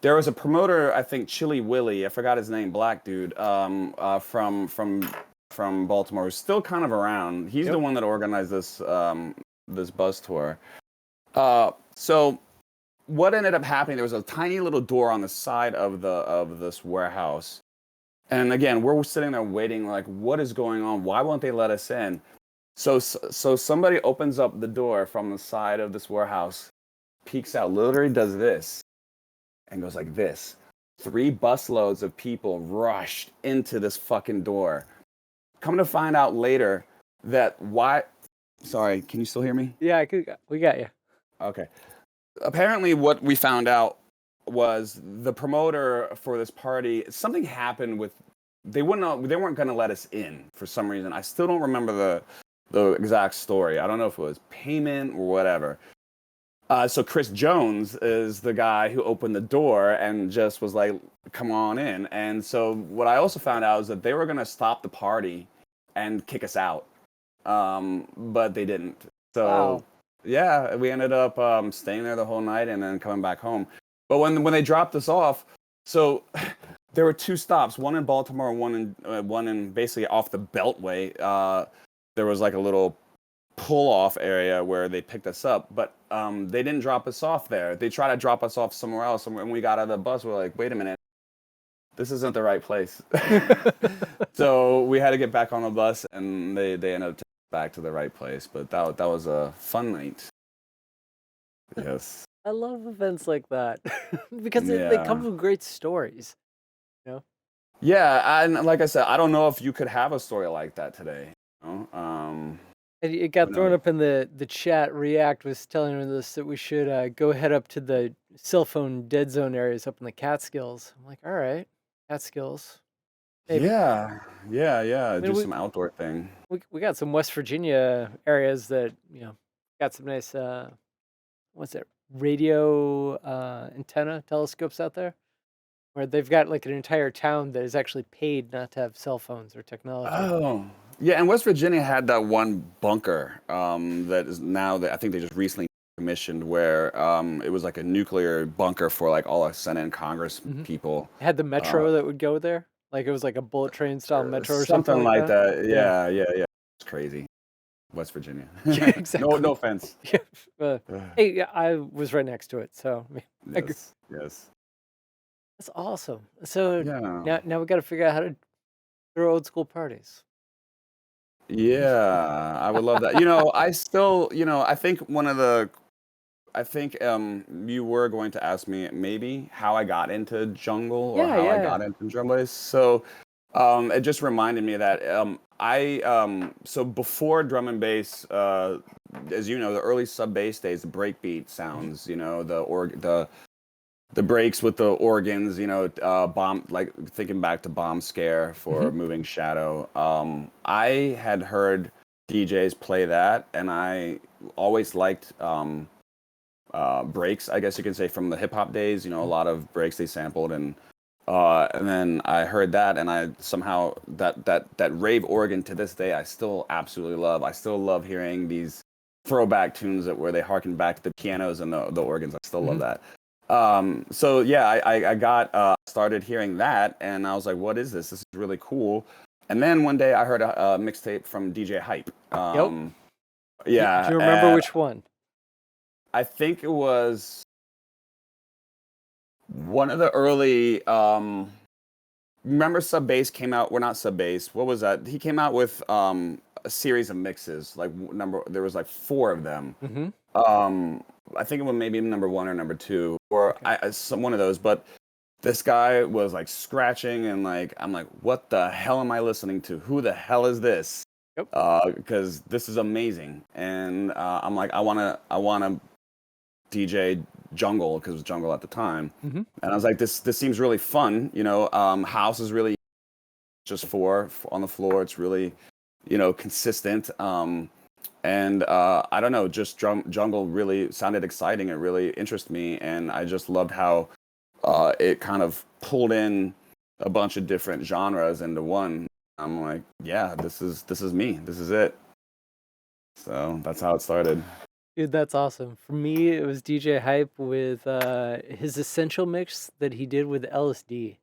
There was a promoter, I think Chili Willy, I forgot his name, black dude, from Baltimore, who's still kind of around. He's the one that organized this bus tour. So what ended up happening? There was a tiny little door on the side of this warehouse, and again, we're sitting there waiting, like, what is going on? Why won't they let us in? So somebody opens up the door from the side of this warehouse, peeks out, literally does this, and goes like this. 3 busloads of people rushed into this fucking door. Come to find out later that Sorry, can you still hear me? Yeah, we got you. Okay. Apparently what we found out was the promoter for this party, something happened with, they weren't going to let us in for some reason. I still don't remember the exact story. I don't know if it was payment or whatever. So Chris Jones is the guy who opened the door and just was like, come on in. And so what I also found out is that they were going to stop the party and kick us out. But they didn't. So Wow. yeah, we ended up staying there the whole night and then coming back home. But when they dropped us off, so there were 2 stops, one in Baltimore, one in basically off the Beltway. There was like a little pull-off area where they picked us up, but they didn't drop us off there. They tried to drop us off somewhere else, and when we got out of the bus, we were like, wait a minute, this isn't the right place. So we had to get back on the bus, and they ended up taking us back to the right place. But that was a fun night. Yes. I love events like that because they come Yeah. with great stories. You know? Yeah, and like I said, I don't know if you could have a story like that today. You know? And it got Who thrown knows? up in the chat. React was telling us that we should go head up to the cell phone dead zone areas up in the Catskills. I'm like, all right, Catskills, maybe. Yeah, yeah. I Do mean, some outdoor thing. we got some West Virginia areas that got some nice what's it, radio antenna telescopes out there, where they've got like an entire town that is actually paid not to have cell phones or technology. Oh, yeah. And West Virginia had that one bunker that is now that I think they just recently commissioned, where it was like a nuclear bunker for like all our Senate and Congress people. It had the metro that would go there, like it was like a bullet train style metro or Something something like like that. that. Yeah. It's crazy. West Virginia. Yeah, exactly. No offense. Yeah. Hey, yeah, I was right next to it, so I mean, Yes. that's awesome. So Yeah. now we got to figure out how to throw old school parties. Yeah, I would love that. I still, I think you were going to ask me maybe how I got into jungle or Yeah, how I yeah. got into drum bass. So it just reminded me that so before drum and bass, as you know, the early sub bass days, the breakbeat sounds, the breaks with the organs, bomb, like thinking back to Bomb Scare for Moving Shadow. I had heard DJs play that, and I always liked breaks, I guess you can say, from the hip hop days. A lot of breaks they sampled, and then I heard that, and I somehow that rave organ to this day I still absolutely love. I still love hearing these throwback tunes where they harken back to the pianos and the organs. I still love that. So yeah, I got started hearing that, and I was like, what is this? This is really cool. And then one day I heard a mixtape from DJ Hype. Yeah. Do you remember which one? I think it was one of the early remember Sub Bass came out, well, not Sub Bass, what was that? He came out with a series of mixes. Like there was like 4 of them. Mm-hmm. I think it was maybe number 1 or number 2, or Okay. one of those. But this guy was like scratching, and like I'm like, what the hell am I listening to? Who the hell is this? Yep. Because this is amazing, and I'm like, I wanna DJ jungle, because it was jungle at the time, Mm-hmm. and I was like, this seems really fun. House is really just 4 on the floor. It's really, consistent. And I don't know, just jungle really sounded exciting. It really interested me, and I just loved how it kind of pulled in a bunch of different genres into one. I'm like, yeah, this is me. This is it. So that's how it started. Dude, that's awesome. For me, it was DJ Hype with his Essential mix that he did with LSD.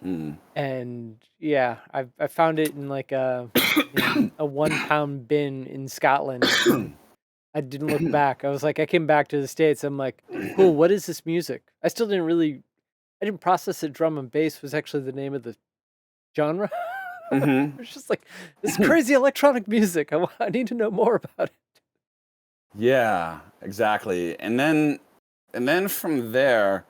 Mm. And yeah, I found it in like a 1 pound bin in Scotland. I didn't look back. I was like, I came back to the States. I'm like, cool, what is this music? I still I didn't process that drum and bass was actually the name of the genre. Hmm. It's just like this crazy electronic music. I need to know more about it. Yeah, exactly. And then from there,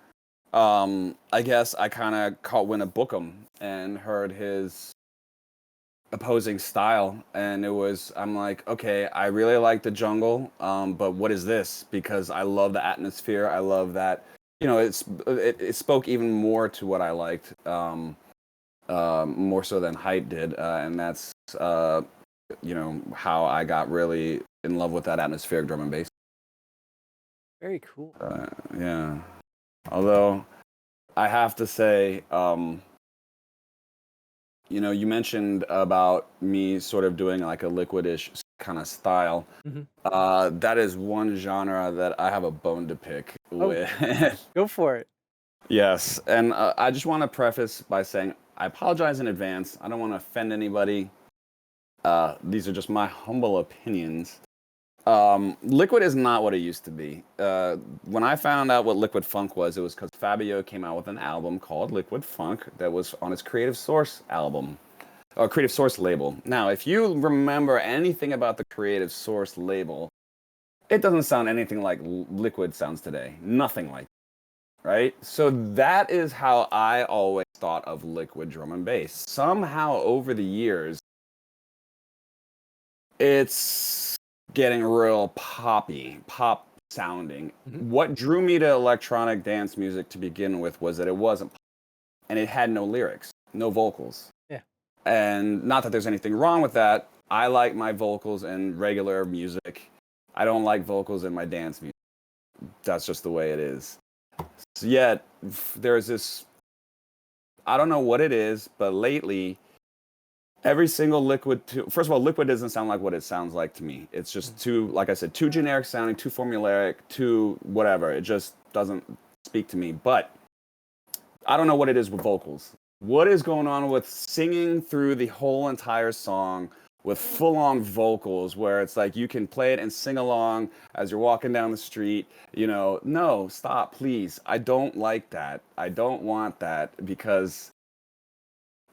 I guess I kind of caught wind of Bookham and heard his opposing style, and I'm like, okay, I really like the jungle, but what is this? Because I love the atmosphere. I love that, it spoke even more to what I liked, more so than Hype did, and that's how I got really in love with that atmospheric drum and bass. Very cool. Yeah. Although I have to say, you mentioned about me sort of doing like a liquidish kind of style. Mhm. That is one genre that I have a bone to pick Oh, with. go for it. Yes, and I just want to preface by saying I apologize in advance. I don't want to offend anybody. These are just my humble opinions. Liquid is not what it used to be. When I found out what Liquid Funk was, it was because Fabio came out with an album called Liquid Funk that was on his Creative Source album, or Creative Source label. Now, if you remember anything about the Creative Source label, it doesn't sound anything like Liquid sounds today. Nothing like it, right? So that is how I always thought of Liquid drum and bass. Somehow over the years, it's getting real pop sounding. Mhm. What drew me to electronic dance music to begin with was that it wasn't pop, and it had no lyrics, no vocals. Yeah. And not that there's anything wrong with that. I like my vocals in regular music. I don't like vocals in my dance music. That's just the way it is. So yet there's this, I don't know what it is, but lately every single first of all, Liquid doesn't sound like what it sounds like to me. It's just too, like I said, too generic sounding, too formulaic, too whatever. It just doesn't speak to me. But I don't know what it is with vocals. What is going on with singing through the whole entire song with full on vocals where it's like you can play it and sing along as you're walking down the street? No, stop, please. I don't like that. I don't want that, because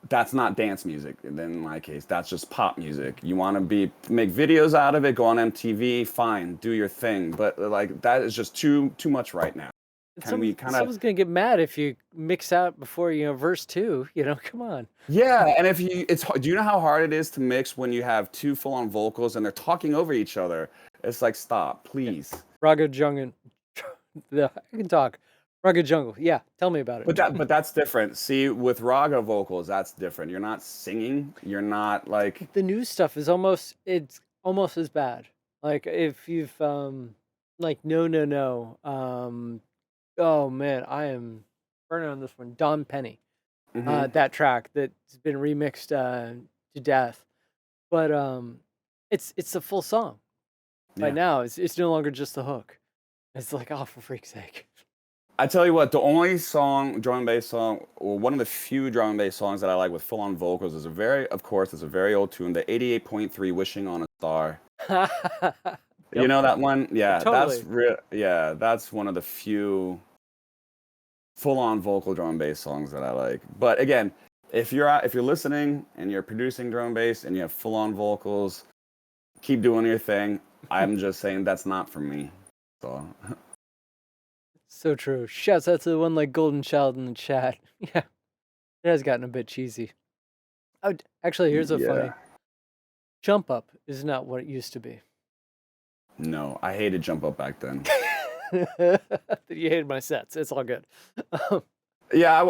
that's not dance music. And then in my case, that's just pop music. You want to make videos out of it, go on MTV, fine, do your thing. But like that is just too much right now. Can we kind of Someone's gonna get mad if you mix out before verse 2. Come on. Yeah, and if you it's do you know how hard it is to mix when you have 2 full-on vocals and they're talking over each other? It's like, stop, Yeah. please. Raga Jungle. I can talk. Raga Jungle. Yeah, tell me about it. But that's different. See, with raga vocals, that's different. You're not singing. You're not like The new stuff is it's almost as bad. Like if you've like no. Oh man, I am burning on this one. Don Penny. mhm, That track that's been remixed to death. But it's a full song. By yeah. now, it's no longer just the hook. It's like, oh, for freak's sake. I tell you what, the only drum and bass song, or one of the few drum and bass songs that I like with full-on vocals is of course, it's a very old tune, the 88.3 Wishing on a Star. You Yep. know that one? Yeah, Totally. that's one of the few full-on vocal drum and bass songs that I like. But again, if you're listening and you're producing drum and bass and you have full-on vocals, Keep doing your thing. I'm just saying that's not for me. So So true. Shouts out to the one like Golden Child in the chat. Yeah, it has gotten a bit cheesy. Oh, actually, here's a funny. yeah. Jump Up is not what it used to be. No, I hated Jump Up back then. You hated my sets. It's all good. Yeah,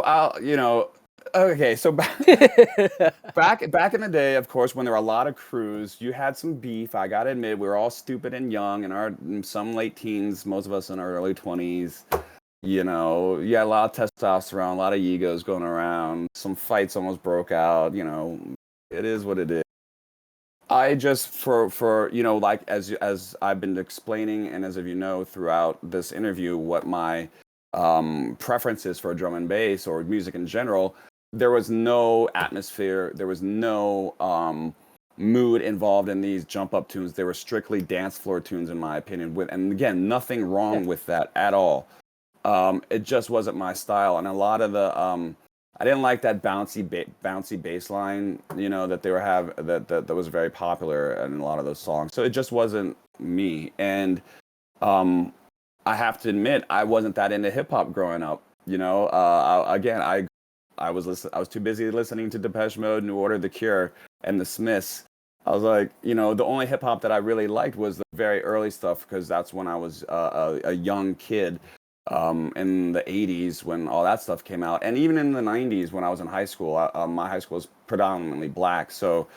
okay, so back in the day, of course, when there were a lot of crews, you had some beef. I gotta admit, we were all stupid and young in some late teens, most of us in our early 20s. You had a lot of testosterone, a lot of egos going around. Some fights almost broke out. It is what it is. I just for like as I've been explaining and as of throughout this interview what my preferences for drum and bass or music in general, there was no atmosphere, there was no mood involved in these jump up tunes. They were strictly dance floor tunes in my opinion, and again, nothing wrong with that at all. It just wasn't my style, and a lot of the I didn't like that bouncy bass line, that they were that was very popular in a lot of those songs. So it just wasn't me. And I have to admit, I wasn't that into hip hop growing up. I was too busy listening to Depeche Mode, New Order, The Cure, and The Smiths. I was like, the only hip hop that I really liked was the very early stuff because that's when I was a young kid. In the 80s when all that stuff came out, and even in the 90s when I was in high school. My high school was predominantly black, so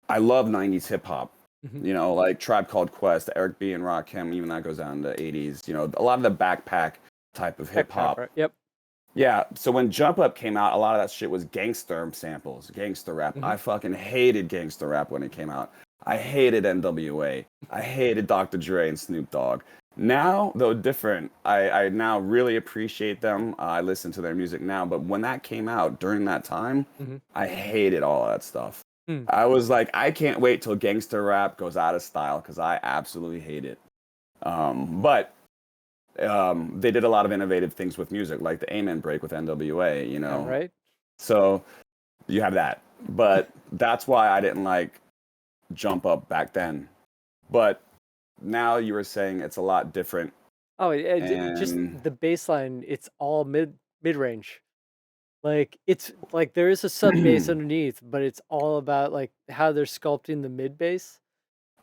I love 90s hip hop. Like Tribe Called Quest, Eric B and Rakim, even that goes down to the 80s. A lot of the backpack type of hip hop. Right? Yep. Yeah, so when Jump Up came out, a lot of that shit was gangster samples, gangster rap. I fucking hated gangster rap when it came out. I hated NWA. I hated Dr. Dre and Snoop Dogg. Now, though different, I now really appreciate them. I listen to their music now, but when that came out during that time, I hated all that stuff. I was like, I can't wait till gangster rap goes out of style because I absolutely hate it. But they did a lot of innovative things with music, like the Amen break with NWA, Yeah, right? So you have that. But that's why I didn't like Jump Up back then. But now you were saying it's a lot different. Oh, just the bass line, it's all mid-range. Like, it's like there is a sub bass underneath, but it's all about like how they're sculpting the mid bass,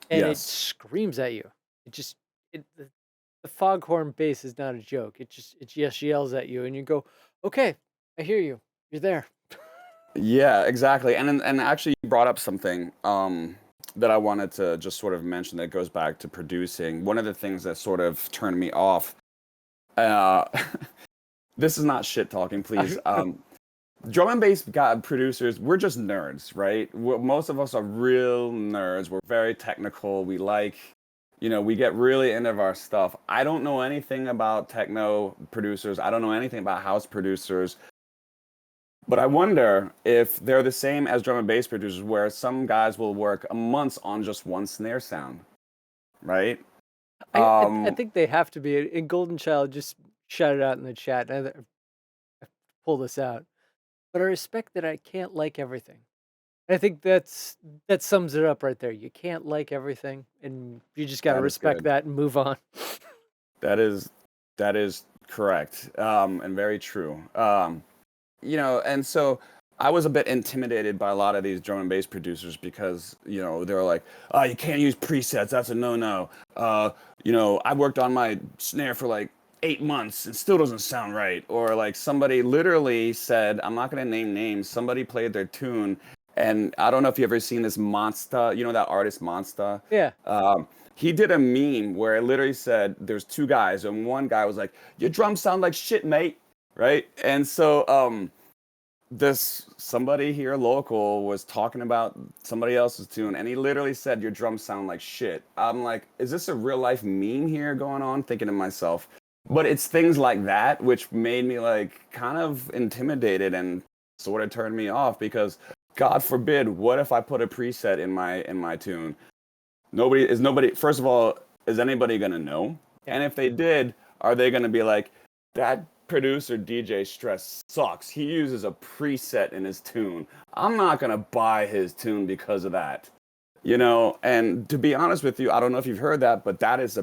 and it screams at you. The foghorn bass is not a joke. It just yells at you, and you go, "Okay, I hear you. You're there." Yeah, exactly. And actually you brought up something that I wanted to just sort of mention that goes back to producing. One of the things that sort of turned me off, this is not shit talking, please. Drum and bass producers, we're just nerds, right? Most of us are real nerds. We're very technical. We we get really into our stuff. I don't know anything about techno producers. I don't know anything about house producers. But I wonder if they're the same as drum and bass producers, where some guys will work months on just one snare sound, right? I think they have to be. And Golden Child just shouted out in the chat. I pull this out, but I respect that I can't like everything. I think that sums it up right there. You can't like everything, and you just got to respect that and move on. That is correct, and very true. And so I was a bit intimidated by a lot of these drum and bass producers because, they're like, oh, you can't use presets. That's a no-no. I worked on my snare for like 8 months and still doesn't sound right. Or like somebody literally said, I'm not going to name names. Somebody played their tune. And I don't know if you've ever seen this Monsta, that artist Monsta? Yeah. He did a meme where it literally said there's two guys and one guy was like, your drums sound like shit, mate. Right. And so somebody here local was talking about somebody else's tune and he literally said your drums sound like shit. I'm like, is this a real life meme here going on? Thinking to myself. But it's things like that which made me like kind of intimidated and sort of turned me off because God forbid, what if I put a preset in my tune? First of all, is anybody gonna know? Yeah. And if they did, are they gonna be like, that producer DJ Stress sucks. He uses a preset in his tune. I'm not gonna buy his tune because of that. You know, and to be honest with you, I don't know if you've heard that, but that is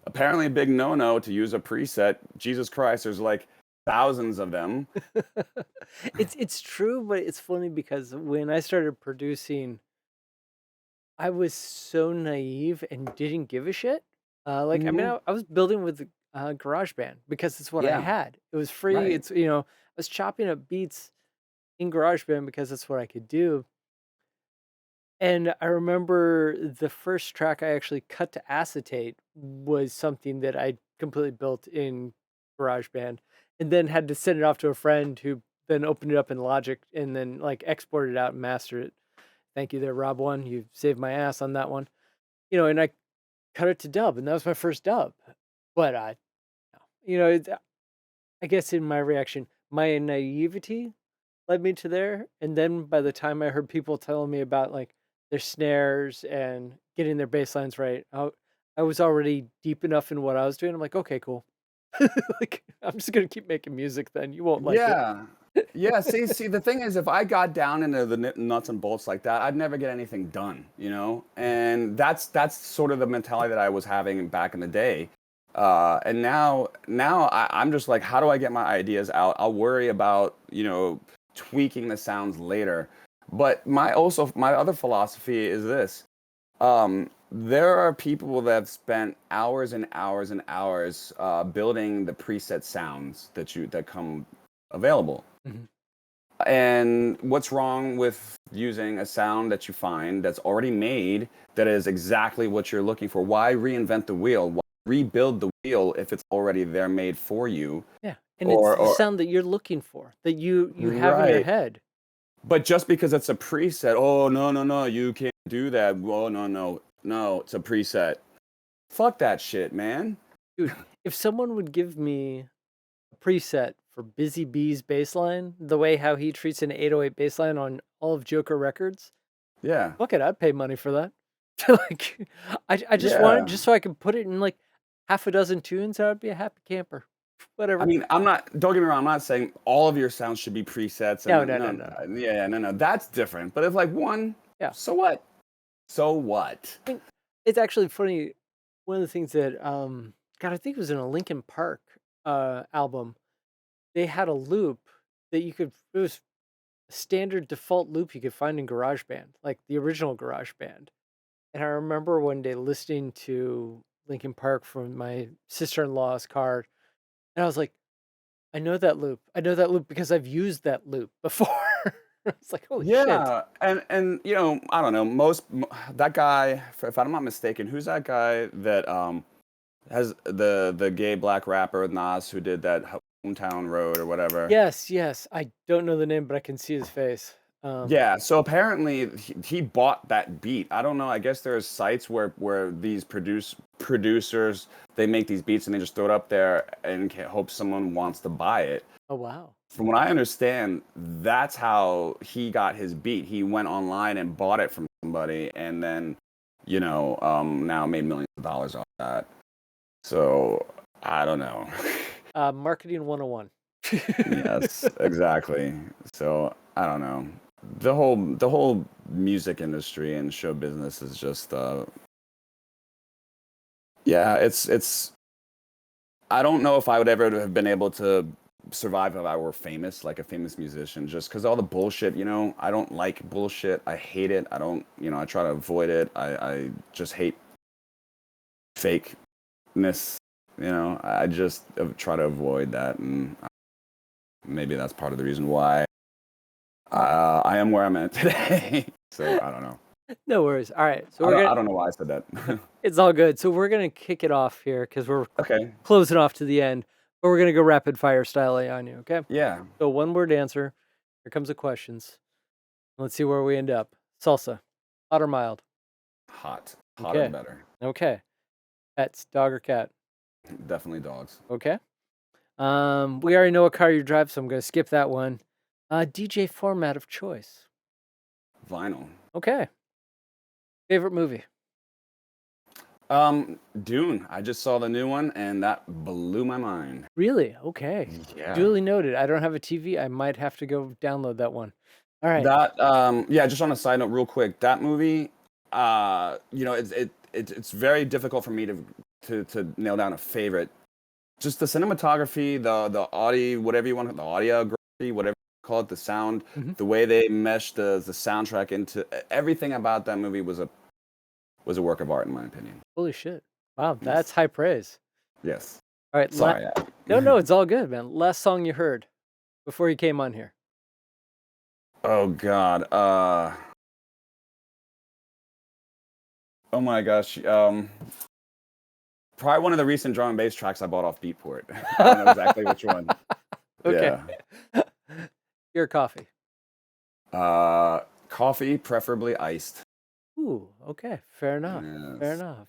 apparently a big no-no to use a preset. Jesus Christ, there's like thousands of them. It's true, but it's funny because when I started producing, I was so naive and didn't give a shit. Like, I mean, Hmm. I was building with GarageBand because it's what I Yeah, had. It was free. right. It's, I was chopping up beats in GarageBand because that's what I could do. And I remember the first track I actually cut to acetate was something that I completely built in GarageBand and then had to send it off to a friend who then opened it up in Logic and then like exported it out and mastered it. Thank you there, Rob One. You saved my ass on that one. And I cut it to dub, and that was my first dub. But I guess in my reaction, my naivety led me to there. And then by the time I heard people telling me about like their snares and getting their bass lines right, I was already deep enough in what I was doing. I'm like, okay, cool. Like, I'm just gonna keep making music. Then you won't like it. Yeah. Yeah, see, the thing is, if I got down into the nuts and bolts like that, I'd never get anything done, you know? And that's sort of the mentality that I was having back in the day. And now I'm just like, how do I get my ideas out? I'll worry about, tweaking the sounds later. But my other philosophy is this. There are people that have spent hours and hours and hours building the preset sounds that come available. Mhm. And what's wrong with using a sound that you find that's already made that is exactly what you're looking for? Why reinvent the wheel? Why rebuild the wheel if it's already there made for you? Yeah, and it's Or the or sound that you're looking for, that you have in your right. head. But just because it's a preset, oh no, you can't do that. Oh no, it's a preset. Fuck that shit, man. Dude, if someone would give me a preset for Busy Bee's bass line, the way how he treats an 808 bass line on all of Joker records, Yeah. fuck it, I'd pay money for that. Like, I just want it Yeah. just so I can put it in like half a dozen tunes, and I'd be a happy camper. I Whatever. mean, don't get me wrong, I'm not saying all of your sounds should be presets and No, no, no, no, no, no. yeah, no, that's different. But if like one, Yeah. so what? So what? I think it's actually funny. One of the things that God, I think it was in a Linkin Park album. They had a loop that you could it was a standard default loop you could find in GarageBand, like the original GarageBand. And I remember one day listening to Linkin Park from my sister-in-law's car, and I was like, I know that loop. I know that loop because I've used that loop before. I was like, holy shit. Yeah, and I don't know, that guy, if I'm not mistaken, who's that guy that has the gay black rapper Nas who did that Hometown Road or whatever? Yes, yes. I don't know the name, but I can see his face. Yeah, so apparently he bought that beat. I don't know. I guess there's sites where these producers they make these beats and they just throw it up there and hope someone wants to buy it. Oh wow. From what I understand, that's how he got his beat. He went online and bought it from somebody, and then now made millions of dollars off that. So I don't know. Marketing 101. Yes, exactly. So I don't know. The whole music industry and show business is just yeah, it's I don't know if I would ever have been able to survive if I were famous, like a famous musician, just because all the bullshit, I don't like bullshit. I hate it. I don't, I try to avoid it. I just hate fakeness, I just try to avoid that. And maybe that's part of the reason why I am where I'm at today. So I don't know. No worries. All right. So I don't know why I said that. it's all good. So we're gonna kick it off here because we're Okay. closing off to the end. But we're gonna go rapid fire style on you, okay? Yeah. So one word answer. Here comes the questions. Let's see where we end up. Salsa. Hot or mild? Hot. Hotter Okay. better. Okay. Pets, dog or cat? Definitely dogs. Okay. We already know what car you drive, so I'm gonna skip that one. DJ format of choice. Vinyl. Okay. Favorite movie? Dune. I just saw the new one and that blew my mind. Really? Okay. Yeah. Duly noted. I don't have a TV. I might have to go download that one. All right. That yeah, just on a side note real quick, that movie You know, it's very difficult for me to nail down a favorite. Just the cinematography, the audio, whatever you want, the audiography, whatever you call it, the sound, Hmm. the way they meshed the soundtrack into everything about that movie was a work of art in my opinion. Holy shit! Wow, that's Yes. high praise. Yes. All right, Sorry. no, no, it's all good, man. Last song you heard before you came on here. Oh God. Oh my gosh. Probably one of the recent drum and bass tracks I bought off Beatport. I don't know exactly which one. Okay. Yeah. Your coffee. Coffee, preferably iced. Ooh, okay. Fair enough. Fair Yes. enough.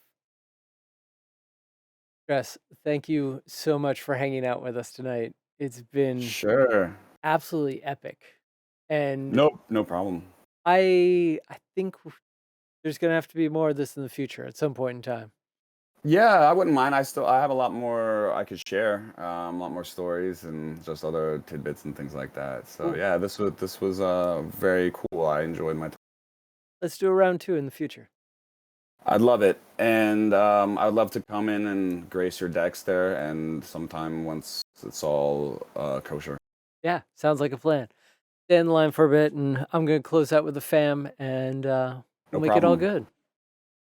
Jess, thank you so much for hanging out with us tonight. It's been Sure. absolutely epic. And Nope, no problem. I think there's gonna have to be more of this in the future at some point in time. Yeah, I wouldn't mind. I have a lot more I could share, a lot more stories and just other tidbits and things like that. So Cool. yeah, this was very cool. I enjoyed my time. Let's do a round two in the future. I'd love it, and I'd love to come in and grace your decks there, and sometime once it's all kosher. Yeah, sounds like a plan. Stay in the line for a bit, and I'm gonna close out with the fam, and we'll No make it all problem. good.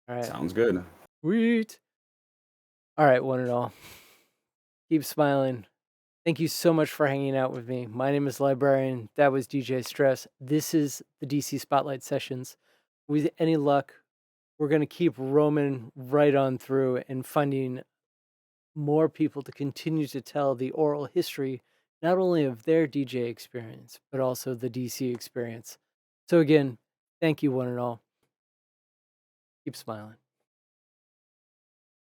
All right. Sounds good. Sweet. All right, one and all. Keep smiling. Thank you so much for hanging out with me. My name is Librarian. That was DJ Stress. This is the DC Spotlight Sessions. With any luck, we're going to keep roaming right on through and finding more people to continue to tell the oral history, not only of their DJ experience, but also the DC experience. So, again, thank you, one and all. Keep smiling.